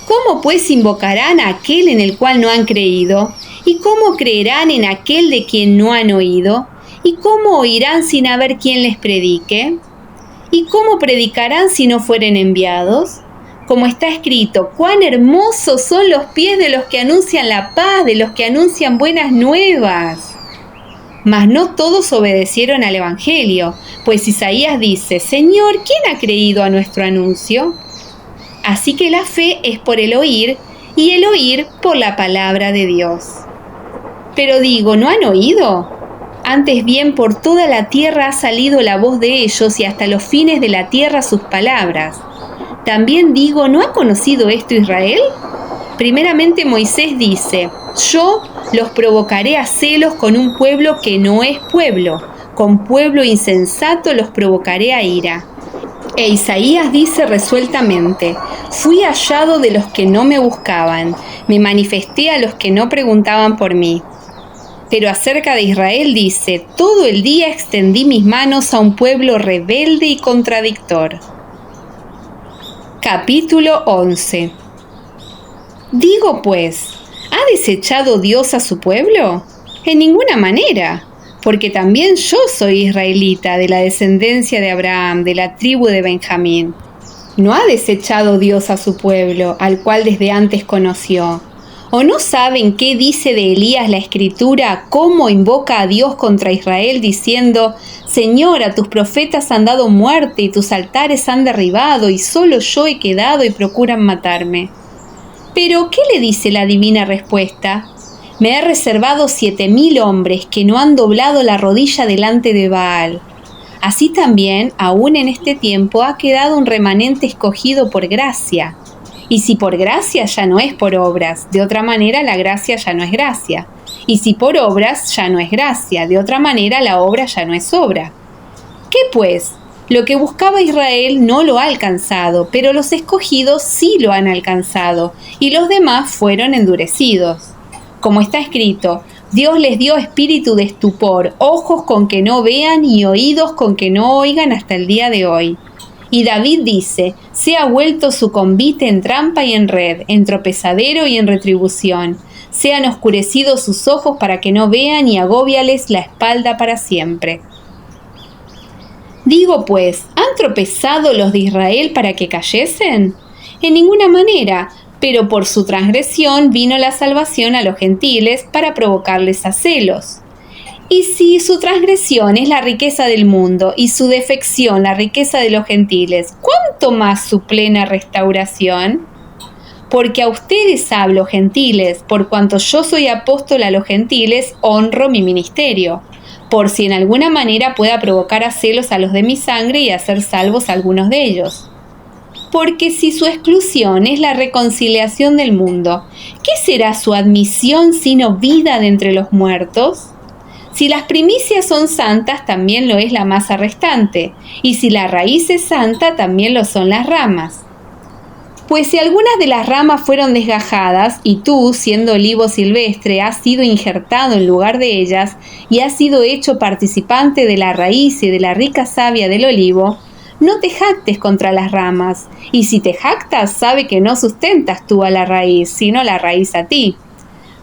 Speaker 1: ¿Cómo pues invocarán a aquel en el cual no han creído? ¿Y cómo creerán en aquel de quien no han oído? ¿Y cómo oirán sin haber quien les predique? ¿Y cómo predicarán si no fueren enviados? Como está escrito, cuán hermosos son los pies de los que anuncian la paz, de los que anuncian buenas nuevas. Mas no todos obedecieron al Evangelio, pues Isaías dice, Señor, ¿quién ha creído a nuestro anuncio? Así que la fe es por el oír, y el oír por la palabra de Dios. Pero digo, ¿no han oído? Antes bien por toda la tierra ha salido la voz de ellos y hasta los fines de la tierra sus palabras. También digo, ¿no ha conocido esto Israel? Primeramente Moisés dice, yo los provocaré a celos con un pueblo que no es pueblo, con pueblo insensato los provocaré a ira. E Isaías dice resueltamente, fui hallado de los que no me buscaban, me manifesté a los que no preguntaban por mí. Pero acerca de Israel dice, todo el día extendí mis manos a un pueblo rebelde y contradictor. Capítulo 11. Digo pues, ¿ha desechado Dios a su pueblo? En ninguna manera, porque también yo soy israelita, de la descendencia de Abraham, de la tribu de Benjamín. ¿No ha desechado Dios a su pueblo, al cual desde antes conoció? ¿O no saben qué dice de Elías la Escritura, cómo invoca a Dios contra Israel, diciendo: Señor, a tus profetas han dado muerte y tus altares han derribado, y solo yo he quedado y procuran matarme? Pero, ¿qué le dice la divina respuesta? Me he reservado 7,000 hombres que no han doblado la rodilla delante de Baal. Así también, aún en este tiempo, ha quedado un remanente escogido por gracia. Y si por gracia, ya no es por obras. De otra manera, la gracia ya no es gracia. Y si por obras, ya no es gracia. De otra manera, la obra ya no es obra. ¿Qué pues? Lo que buscaba Israel no lo ha alcanzado, pero los escogidos sí lo han alcanzado, y los demás fueron endurecidos. Como está escrito: Dios les dio espíritu de estupor, ojos con que no vean y oídos con que no oigan hasta el día de hoy. Y David dice: se ha vuelto su convite en trampa y en red, en tropezadero y en retribución. Se han oscurecido sus ojos para que no vean, y agóbiales la espalda para siempre. Digo pues, ¿han tropezado los de Israel para que cayesen? En ninguna manera, pero por su transgresión vino la salvación a los gentiles para provocarles a celos. Y si su transgresión es la riqueza del mundo y su defección la riqueza de los gentiles, ¿cuánto más su plena restauración? Porque a ustedes hablo, gentiles, por cuanto yo soy apóstol a los gentiles, honro mi ministerio, por si en alguna manera pueda provocar a celos a los de mi sangre y hacer salvos a algunos de ellos. Porque si su exclusión es la reconciliación del mundo, ¿qué será su admisión sino vida de entre los muertos? Si las primicias son santas, también lo es la masa restante, y si la raíz es santa, también lo son las ramas. Pues si algunas de las ramas fueron desgajadas, y tú, siendo olivo silvestre, has sido injertado en lugar de ellas, y has sido hecho participante de la raíz y de la rica savia del olivo, no te jactes contra las ramas, y si te jactas, sabe que no sustentas tú a la raíz, sino la raíz a ti.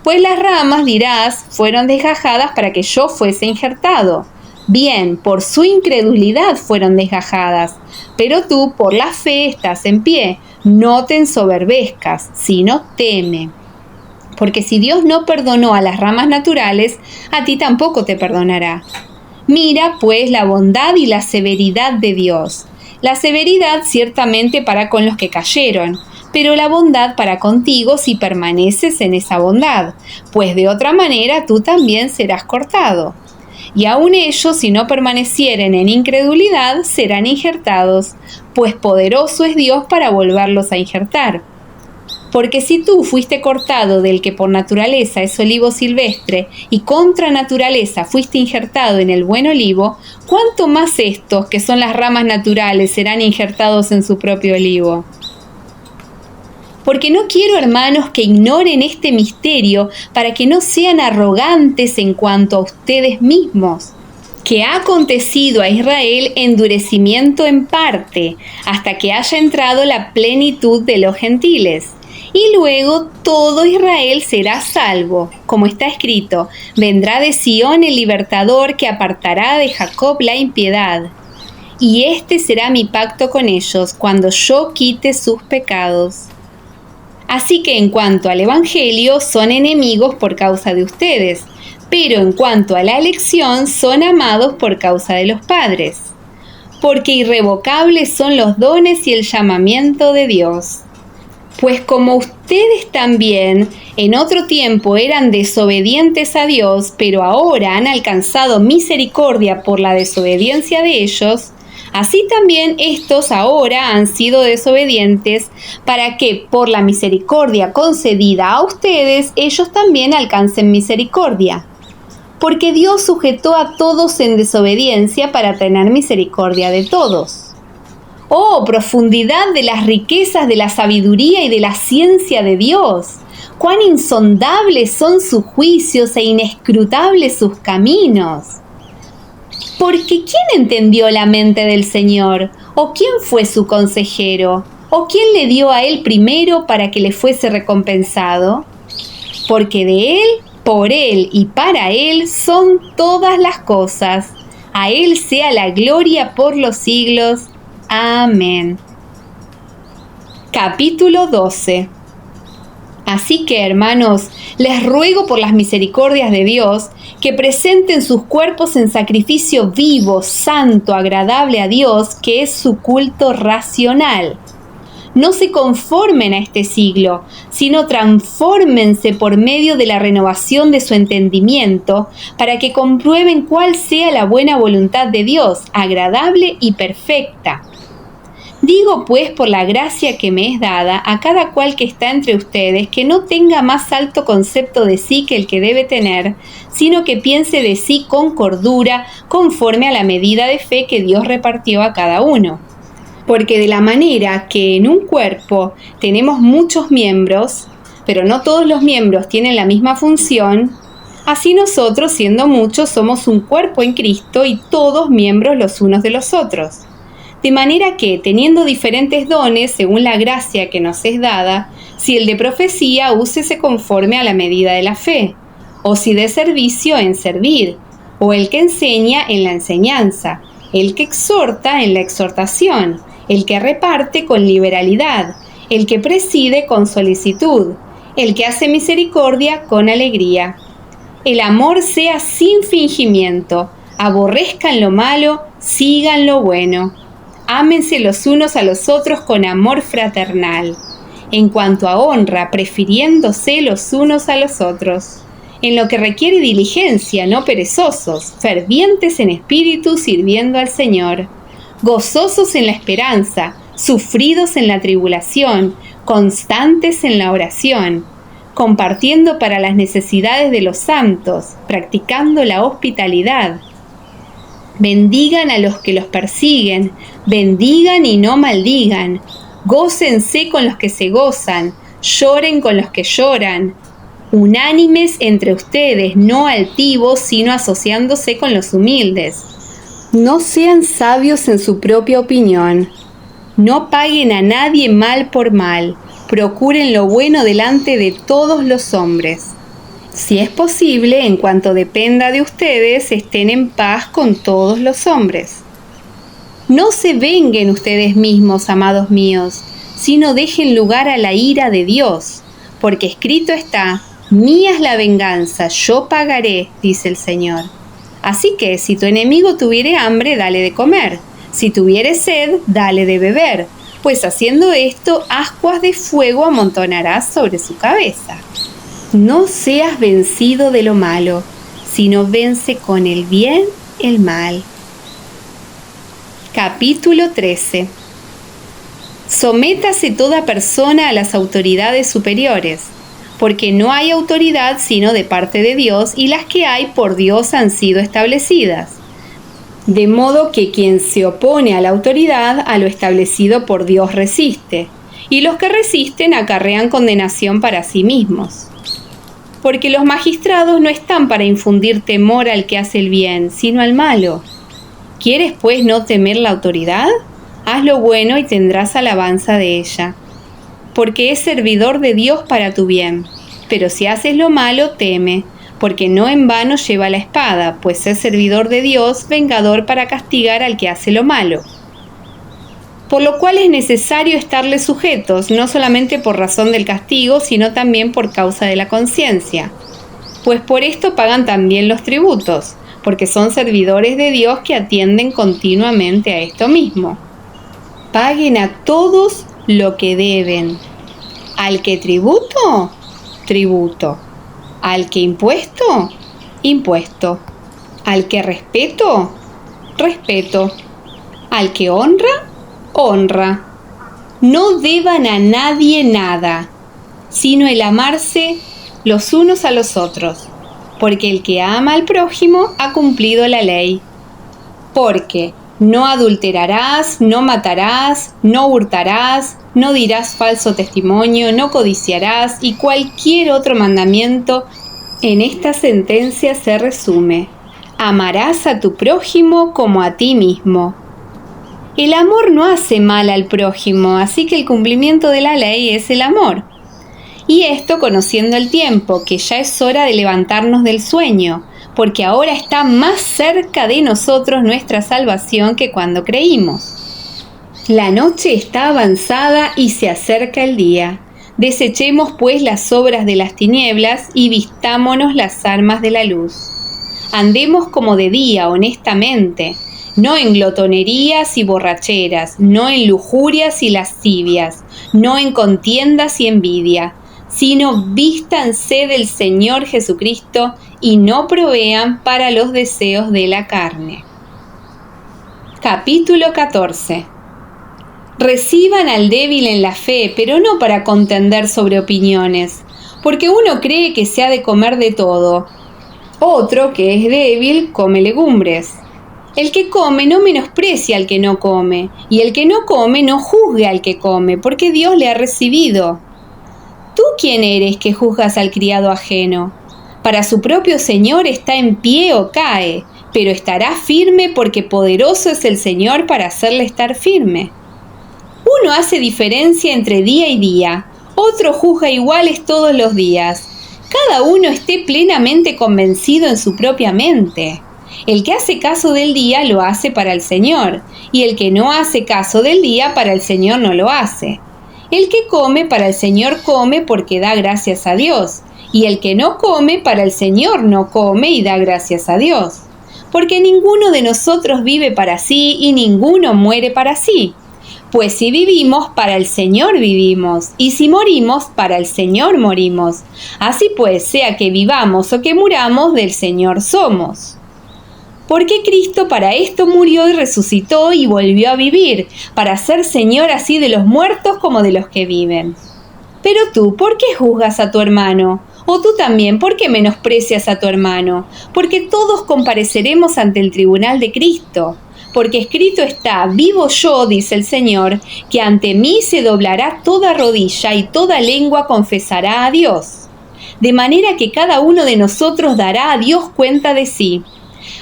Speaker 1: Pues las ramas, dirás, fueron desgajadas para que yo fuese injertado. Bien, por su incredulidad fueron desgajadas, pero tú por la fe estás en pie. No te ensoberbezcas, sino teme. Porque si Dios no perdonó a las ramas naturales, a ti tampoco te perdonará. Mira, pues, la bondad y la severidad de Dios. La severidad ciertamente para con los que cayeron, pero la bondad para contigo si permaneces en esa bondad, pues de otra manera tú también serás cortado. Y aun ellos, si no permanecieren en incredulidad, serán injertados, pues poderoso es Dios para volverlos a injertar. Porque si tú fuiste cortado del que por naturaleza es olivo silvestre, y contra naturaleza fuiste injertado en el buen olivo, ¿cuánto más estos, que son las ramas naturales, serán injertados en su propio olivo? Porque no quiero, hermanos, que ignoren este misterio, para que no sean arrogantes en cuanto a ustedes mismos, que ha acontecido a Israel endurecimiento en parte, hasta que haya entrado la plenitud de los gentiles. Y luego todo Israel será salvo, como está escrito: vendrá de Sión el libertador que apartará de Jacob la impiedad. Y este será mi pacto con ellos, cuando yo quite sus pecados. Así que en cuanto al Evangelio, son enemigos por causa de ustedes, pero en cuanto a la elección, son amados por causa de los padres. Porque irrevocables son los dones y el llamamiento de Dios. Pues como ustedes también en otro tiempo eran desobedientes a Dios, pero ahora han alcanzado misericordia por la desobediencia de ellos, así también estos ahora han sido desobedientes, para que por la misericordia concedida a ustedes, ellos también alcancen misericordia. Porque Dios sujetó a todos en desobediencia para tener misericordia de todos. ¡Oh, profundidad de las riquezas de la sabiduría y de la ciencia de Dios! ¡Cuán insondables son sus juicios e inescrutables sus caminos! Porque ¿quién entendió la mente del Señor? ¿O quién fue su consejero? ¿O quién le dio a él primero para que le fuese recompensado? Porque de él, por él y para él son todas las cosas. A él sea la gloria por los siglos. Amén. Capítulo 12. Así que, hermanos, les ruego por las misericordias de Dios que presenten sus cuerpos en sacrificio vivo, santo, agradable a Dios, que es su culto racional. No se conformen a este siglo, sino transfórmense por medio de la renovación de su entendimiento, para que comprueben cuál sea la buena voluntad de Dios, agradable y perfecta. Digo pues por la gracia que me es dada a cada cual que está entre ustedes que no tenga más alto concepto de sí que el que debe tener, sino que piense de sí con cordura, conforme a la medida de fe que Dios repartió a cada uno. Porque de la manera que en un cuerpo tenemos muchos miembros, pero no todos los miembros tienen la misma función, así nosotros, siendo muchos, somos un cuerpo en Cristo y todos miembros los unos de los otros. De manera que, teniendo diferentes dones según la gracia que nos es dada, si el de profecía, úsese conforme a la medida de la fe, o si de servicio, en servir, o el que enseña, en la enseñanza, el que exhorta, en la exhortación, el que reparte, con liberalidad, el que preside, con solicitud, el que hace misericordia, con alegría. El amor sea sin fingimiento, aborrezcan lo malo, sigan lo bueno. Ámense los unos a los otros con amor fraternal. En cuanto a honra, prefiriéndose los unos a los otros. En lo que requiere diligencia, no perezosos, fervientes en espíritu, sirviendo al Señor. Gozosos en la esperanza, sufridos en la tribulación, constantes en la oración. Compartiendo para las necesidades de los santos, practicando la hospitalidad. Bendigan a los que los persiguen, bendigan y no maldigan, gócense con los que se gozan, lloren con los que lloran, unánimes entre ustedes, no altivos, sino asociándose con los humildes. No sean sabios en su propia opinión, no paguen a nadie mal por mal, procuren lo bueno delante de todos los hombres. Si es posible, en cuanto dependa de ustedes, estén en paz con todos los hombres. No se venguen ustedes mismos, amados míos, sino dejen lugar a la ira de Dios, porque escrito está: mía es la venganza, yo pagaré, dice el Señor. Así que, si tu enemigo tuviere hambre, dale de comer, si tuviere sed, dale de beber, pues haciendo esto, ascuas de fuego amontonarás sobre su cabeza. No seas vencido de lo malo, sino vence con el bien el mal. Capítulo 13. Sométase toda persona a las autoridades superiores, porque no hay autoridad sino de parte de Dios, y las que hay por Dios han sido establecidas. De modo que quien se opone a la autoridad, a lo establecido por Dios resiste, y los que resisten acarrean condenación para sí mismos. Porque los magistrados no están para infundir temor al que hace el bien, sino al malo. ¿Quieres, pues, no temer la autoridad? Haz lo bueno y tendrás alabanza de ella, porque es servidor de Dios para tu bien. Pero si haces lo malo, teme, porque no en vano lleva la espada, pues es servidor de Dios, vengador para castigar al que hace lo malo. Por lo cual es necesario estarles sujetos, no solamente por razón del castigo, sino también por causa de la conciencia. Pues por esto pagan también los tributos, porque son servidores de Dios que atienden continuamente a esto mismo. Paguen a todos lo que deben. Al que tributo, tributo. Al que impuesto, impuesto. Al que respeto, respeto. Al que honra, honra. No deban a nadie nada, sino el amarse los unos a los otros, porque el que ama al prójimo ha cumplido la ley. Porque no adulterarás, no matarás, no hurtarás, no dirás falso testimonio, no codiciarás, y cualquier otro mandamiento en esta sentencia se resume: amarás a tu prójimo como a ti mismo. El amor no hace mal al prójimo, así que el cumplimiento de la ley es el amor. Y esto conociendo el tiempo, que ya es hora de levantarnos del sueño, porque ahora está más cerca de nosotros nuestra salvación que cuando creímos. La noche está avanzada y se acerca el día. Desechemos pues las obras de las tinieblas y vistámonos las armas de la luz. Andemos como de día, honestamente, no en glotonerías y borracheras, no en lujurias y lascivias, no en contiendas y envidia, sino vístanse del Señor Jesucristo y no provean para los deseos de la carne. Capítulo 14. Reciban al débil en la fe, pero no para contender sobre opiniones, porque uno cree que se ha de comer de todo. Otro, que es débil, come legumbres. El que come no menosprecia al que no come, y el que no come no juzgue al que come, porque Dios le ha recibido. ¿Tú quién eres que juzgas al criado ajeno? Para su propio Señor está en pie o cae, pero estará firme porque poderoso es el Señor para hacerle estar firme. Uno hace diferencia entre día y día, otro juzga iguales todos los días. Cada uno esté plenamente convencido en su propia mente. El que hace caso del día lo hace para el Señor, y el que no hace caso del día para el Señor no lo hace. El que come para el Señor come porque da gracias a Dios, y el que no come para el Señor no come y da gracias a Dios. Porque ninguno de nosotros vive para sí y ninguno muere para sí. Pues si vivimos, para el Señor vivimos, y si morimos, para el Señor morimos. Así pues, sea que vivamos o que muramos, del Señor somos. Porque Cristo para esto murió y resucitó y volvió a vivir, para ser Señor así de los muertos como de los que viven. Pero tú, ¿por qué juzgas a tu hermano? O tú también, ¿por qué menosprecias a tu hermano? Porque todos compareceremos ante el tribunal de Cristo. Porque escrito está, vivo yo, dice el Señor, que ante mí se doblará toda rodilla y toda lengua confesará a Dios. De manera que cada uno de nosotros dará a Dios cuenta de sí.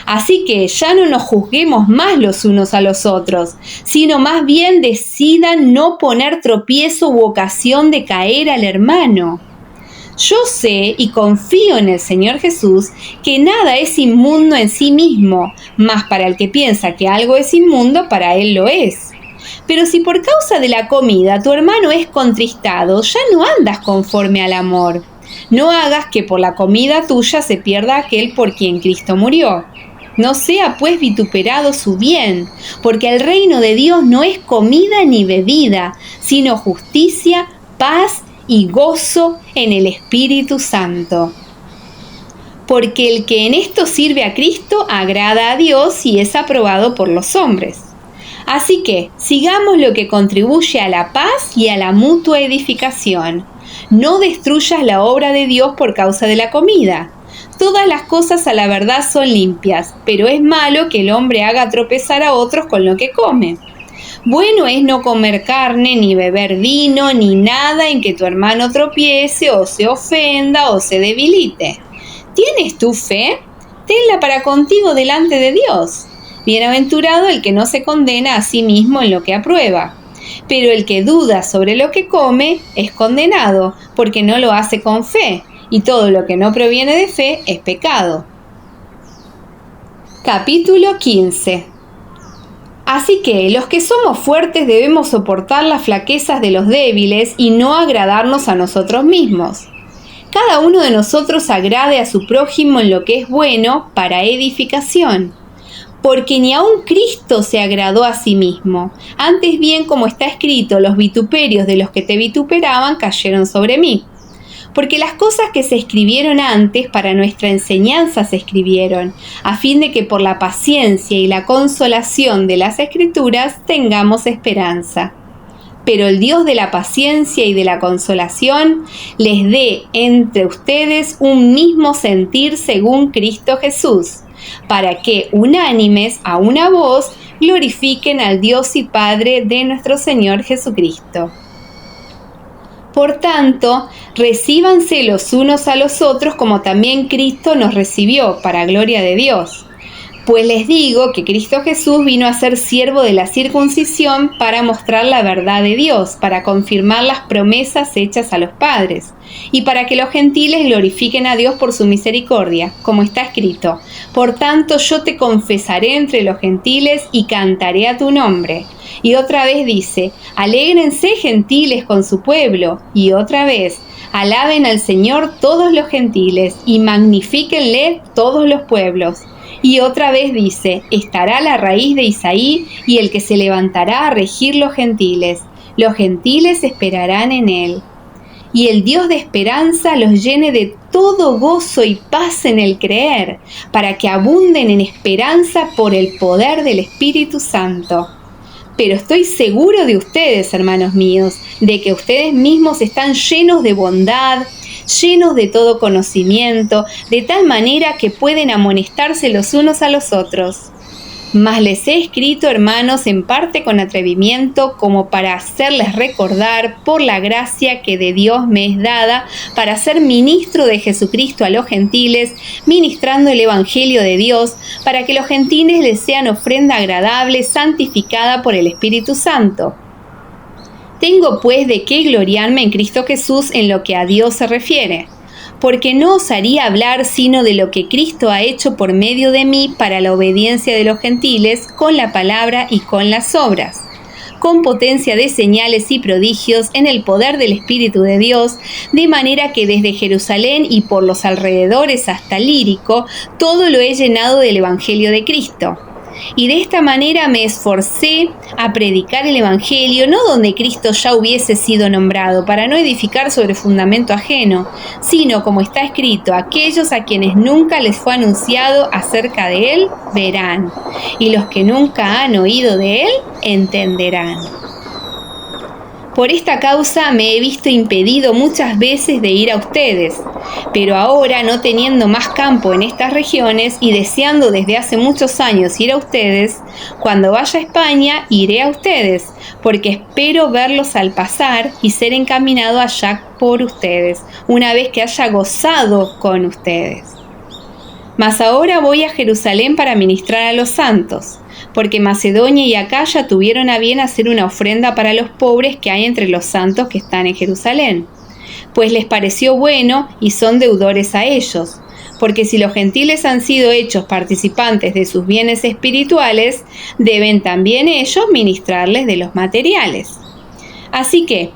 Speaker 1: Así que ya no nos juzguemos más los unos a los otros, sino más bien decidan no poner tropiezo u ocasión de caer al hermano. Yo sé y confío en el Señor Jesús que nada es inmundo en sí mismo, mas para el que piensa que algo es inmundo, para él lo es. Pero si por causa de la comida tu hermano es contristado, ya no andas conforme al amor. No hagas que por la comida tuya se pierda aquel por quien Cristo murió. No sea pues vituperado su bien, porque el reino de Dios no es comida ni bebida, sino justicia, paz y gozo en el Espíritu Santo. Porque el que en esto sirve a Cristo agrada a Dios y es aprobado por los hombres. Así que sigamos lo que contribuye a la paz y a la mutua edificación. No destruyas la obra de Dios por causa de la comida. Todas las cosas a la verdad son limpias, pero es malo que el hombre haga tropezar a otros con lo que come. Bueno es no comer carne, ni beber vino, ni nada en que tu hermano tropiece, o se ofenda, o se debilite. ¿Tienes tu fe? Tenla para contigo delante de Dios. Bienaventurado el que no se condena a sí mismo en lo que aprueba. Pero el que duda sobre lo que come es condenado, porque no lo hace con fe, y todo lo que no proviene de fe es pecado. Capítulo 15. Así que los que somos fuertes debemos soportar las flaquezas de los débiles y no agradarnos a nosotros mismos. Cada uno de nosotros agrade a su prójimo en lo que es bueno para edificación. Porque ni aun Cristo se agradó a sí mismo. Antes bien, como está escrito, los vituperios de los que te vituperaban cayeron sobre mí. Porque las cosas que se escribieron antes para nuestra enseñanza se escribieron, a fin de que por la paciencia y la consolación de las Escrituras tengamos esperanza. Pero el Dios de la paciencia y de la consolación les dé entre ustedes un mismo sentir según Cristo Jesús, para que, unánimes a una voz, glorifiquen al Dios y Padre de nuestro Señor Jesucristo. Por tanto, recíbanse los unos a los otros como también Cristo nos recibió, para gloria de Dios. Pues les digo que Cristo Jesús vino a ser siervo de la circuncisión para mostrar la verdad de Dios, para confirmar las promesas hechas a los padres, y para que los gentiles glorifiquen a Dios por su misericordia, como está escrito: por tanto yo te confesaré entre los gentiles y cantaré a tu nombre. Y otra vez dice, alégrense gentiles con su pueblo. Y otra vez, alaben al Señor todos los gentiles y magnifíquenle todos los pueblos. Y otra vez dice, estará la raíz de Isaí y el que se levantará a regir los gentiles esperarán en él. Y el Dios de esperanza los llene de todo gozo y paz en el creer, para que abunden en esperanza por el poder del Espíritu Santo. Pero estoy seguro de ustedes, hermanos míos, de que ustedes mismos están llenos de bondad, llenos de todo conocimiento, de tal manera que pueden amonestarse los unos a los otros. Mas les he escrito, hermanos, en parte con atrevimiento, como para hacerles recordar, por la gracia que de Dios me es dada, para ser ministro de Jesucristo a los gentiles, ministrando el Evangelio de Dios, para que los gentiles les sean ofrenda agradable, santificada por el Espíritu Santo. Tengo pues de qué gloriarme en Cristo Jesús en lo que a Dios se refiere, porque no osaría hablar sino de lo que Cristo ha hecho por medio de mí para la obediencia de los gentiles, con la palabra y con las obras, con potencia de señales y prodigios en el poder del Espíritu de Dios, de manera que desde Jerusalén y por los alrededores hasta Lírico, todo lo he llenado del Evangelio de Cristo. Y de esta manera me esforcé a predicar el Evangelio, no donde Cristo ya hubiese sido nombrado, para no edificar sobre fundamento ajeno, sino como está escrito, aquellos a quienes nunca les fue anunciado acerca de él, verán, y los que nunca han oído de él, entenderán. Por esta causa me he visto impedido muchas veces de ir a ustedes, pero ahora, no teniendo más campo en estas regiones y deseando desde hace muchos años ir a ustedes, cuando vaya a España iré a ustedes, porque espero verlos al pasar y ser encaminado allá por ustedes, una vez que haya gozado con ustedes. Mas ahora voy a Jerusalén para ministrar a los santos, porque Macedonia y Acaya tuvieron a bien hacer una ofrenda para los pobres que hay entre los santos que están en Jerusalén, pues les pareció bueno y son deudores a ellos, porque si los gentiles han sido hechos participantes de sus bienes espirituales, deben también ellos ministrarles de los materiales. Así que,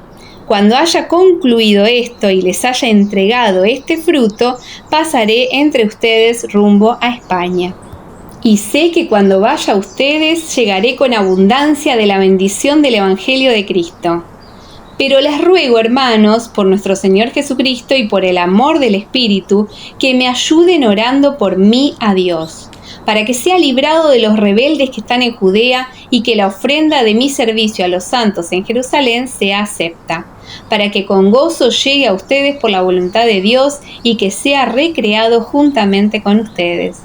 Speaker 1: cuando haya concluido esto y les haya entregado este fruto, pasaré entre ustedes rumbo a España. Y sé que cuando vaya a ustedes llegaré con abundancia de la bendición del Evangelio de Cristo. Pero les ruego, hermanos, por nuestro Señor Jesucristo y por el amor del Espíritu, que me ayuden orando por mí a Dios, para que sea librado de los rebeldes que están en Judea y que la ofrenda de mi servicio a los santos en Jerusalén sea acepta, para que con gozo llegue a ustedes por la voluntad de Dios y que sea recreado juntamente con ustedes.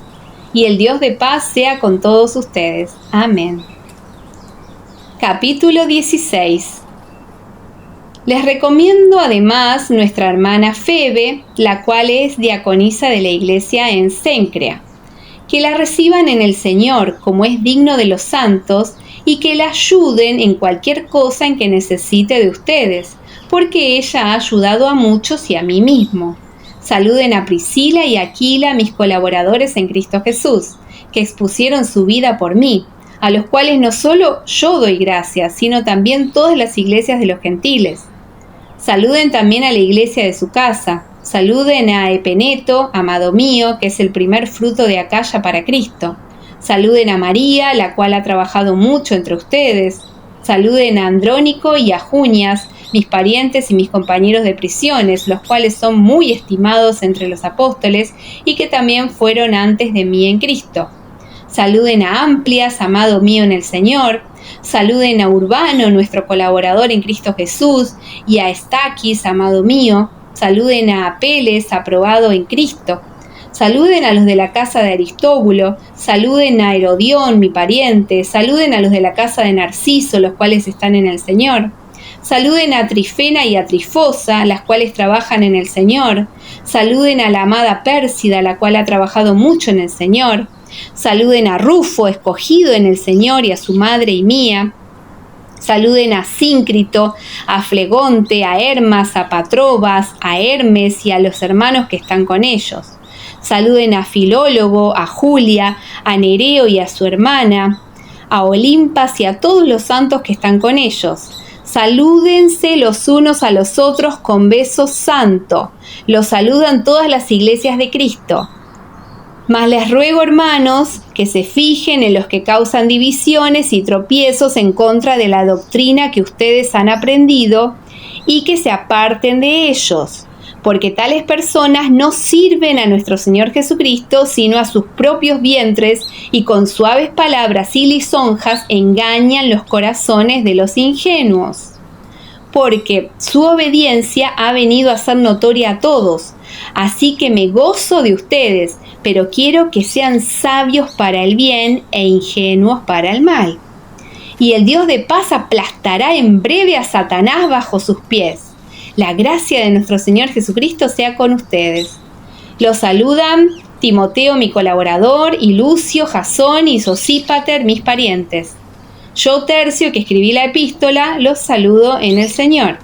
Speaker 1: Y el Dios de paz sea con todos ustedes. Amén. Capítulo 16. Les recomiendo además nuestra hermana Febe, la cual es diaconisa de la iglesia en Cencrea, que la reciban en el Señor como es digno de los santos y que la ayuden en cualquier cosa en que necesite de ustedes, porque ella ha ayudado a muchos y a mí mismo. Saluden a Priscila y a Aquila, mis colaboradores en Cristo Jesús, que expusieron su vida por mí, a los cuales no solo yo doy gracias, sino también todas las iglesias de los gentiles. Saluden también a la iglesia de su casa. Saluden a Epeneto, amado mío, que es el primer fruto de Acaya para Cristo. Saluden a María, la cual ha trabajado mucho entre ustedes. Saluden a Andrónico y a Junias, mis parientes y mis compañeros de prisiones, los cuales son muy estimados entre los apóstoles y que también fueron antes de mí en Cristo. Saluden a Amplias, amado mío en el Señor. Saluden a Urbano, nuestro colaborador en Cristo Jesús, y a Estaquis, amado mío. Saluden a Apeles, aprobado en Cristo. Saluden a los de la casa de Aristóbulo. Saluden a Herodión, mi pariente. Saluden a los de la casa de Narciso, los cuales están en el Señor. Saluden a Trifena y a Trifosa, las cuales trabajan en el Señor. Saluden a la amada Pérsida, la cual ha trabajado mucho en el Señor. Saluden a Rufo, escogido en el Señor, y a su madre y mía. Saluden a Síncrito, a Flegonte, a Hermas, a Patrobas, a Hermes y a los hermanos que están con ellos. Saluden a Filólogo, a Julia, a Nereo y a su hermana, a Olimpas y a todos los santos que están con ellos. Salúdense los unos a los otros con beso santo. Los saludan todas las iglesias de Cristo. Mas les ruego, hermanos, que se fijen en los que causan divisiones y tropiezos en contra de la doctrina que ustedes han aprendido y que se aparten de ellos, porque tales personas no sirven a nuestro Señor Jesucristo, sino a sus propios vientres, y con suaves palabras y lisonjas engañan los corazones de los ingenuos. Porque su obediencia ha venido a ser notoria a todos, así que me gozo de ustedes, pero quiero que sean sabios para el bien e ingenuos para el mal. Y el Dios de paz aplastará en breve a Satanás bajo sus pies. La gracia de nuestro Señor Jesucristo sea con ustedes. Los saludan Timoteo, mi colaborador, y Lucio, Jasón y Sosípater, mis parientes. Yo, Tercio, que escribí la epístola, los saludo en el Señor.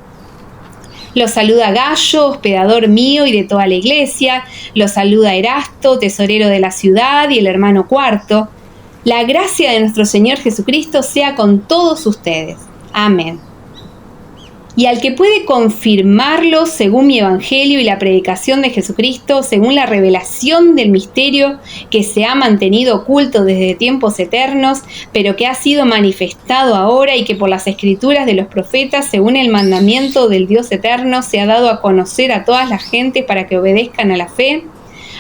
Speaker 1: Los saluda Gayo, hospedador mío y de toda la iglesia. Los saluda Erasto, tesorero de la ciudad, y el hermano Cuarto. La gracia de nuestro Señor Jesucristo sea con todos ustedes. Amén. Y al que puede confirmarlo según mi evangelio y la predicación de Jesucristo, según la revelación del misterio que se ha mantenido oculto desde tiempos eternos, pero que ha sido manifestado ahora y que por las escrituras de los profetas, según el mandamiento del Dios eterno, se ha dado a conocer a todas las gentes para que obedezcan a la fe,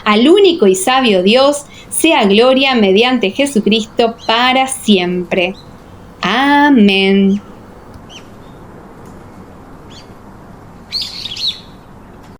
Speaker 1: al único y sabio Dios, sea gloria mediante Jesucristo para siempre. Amén.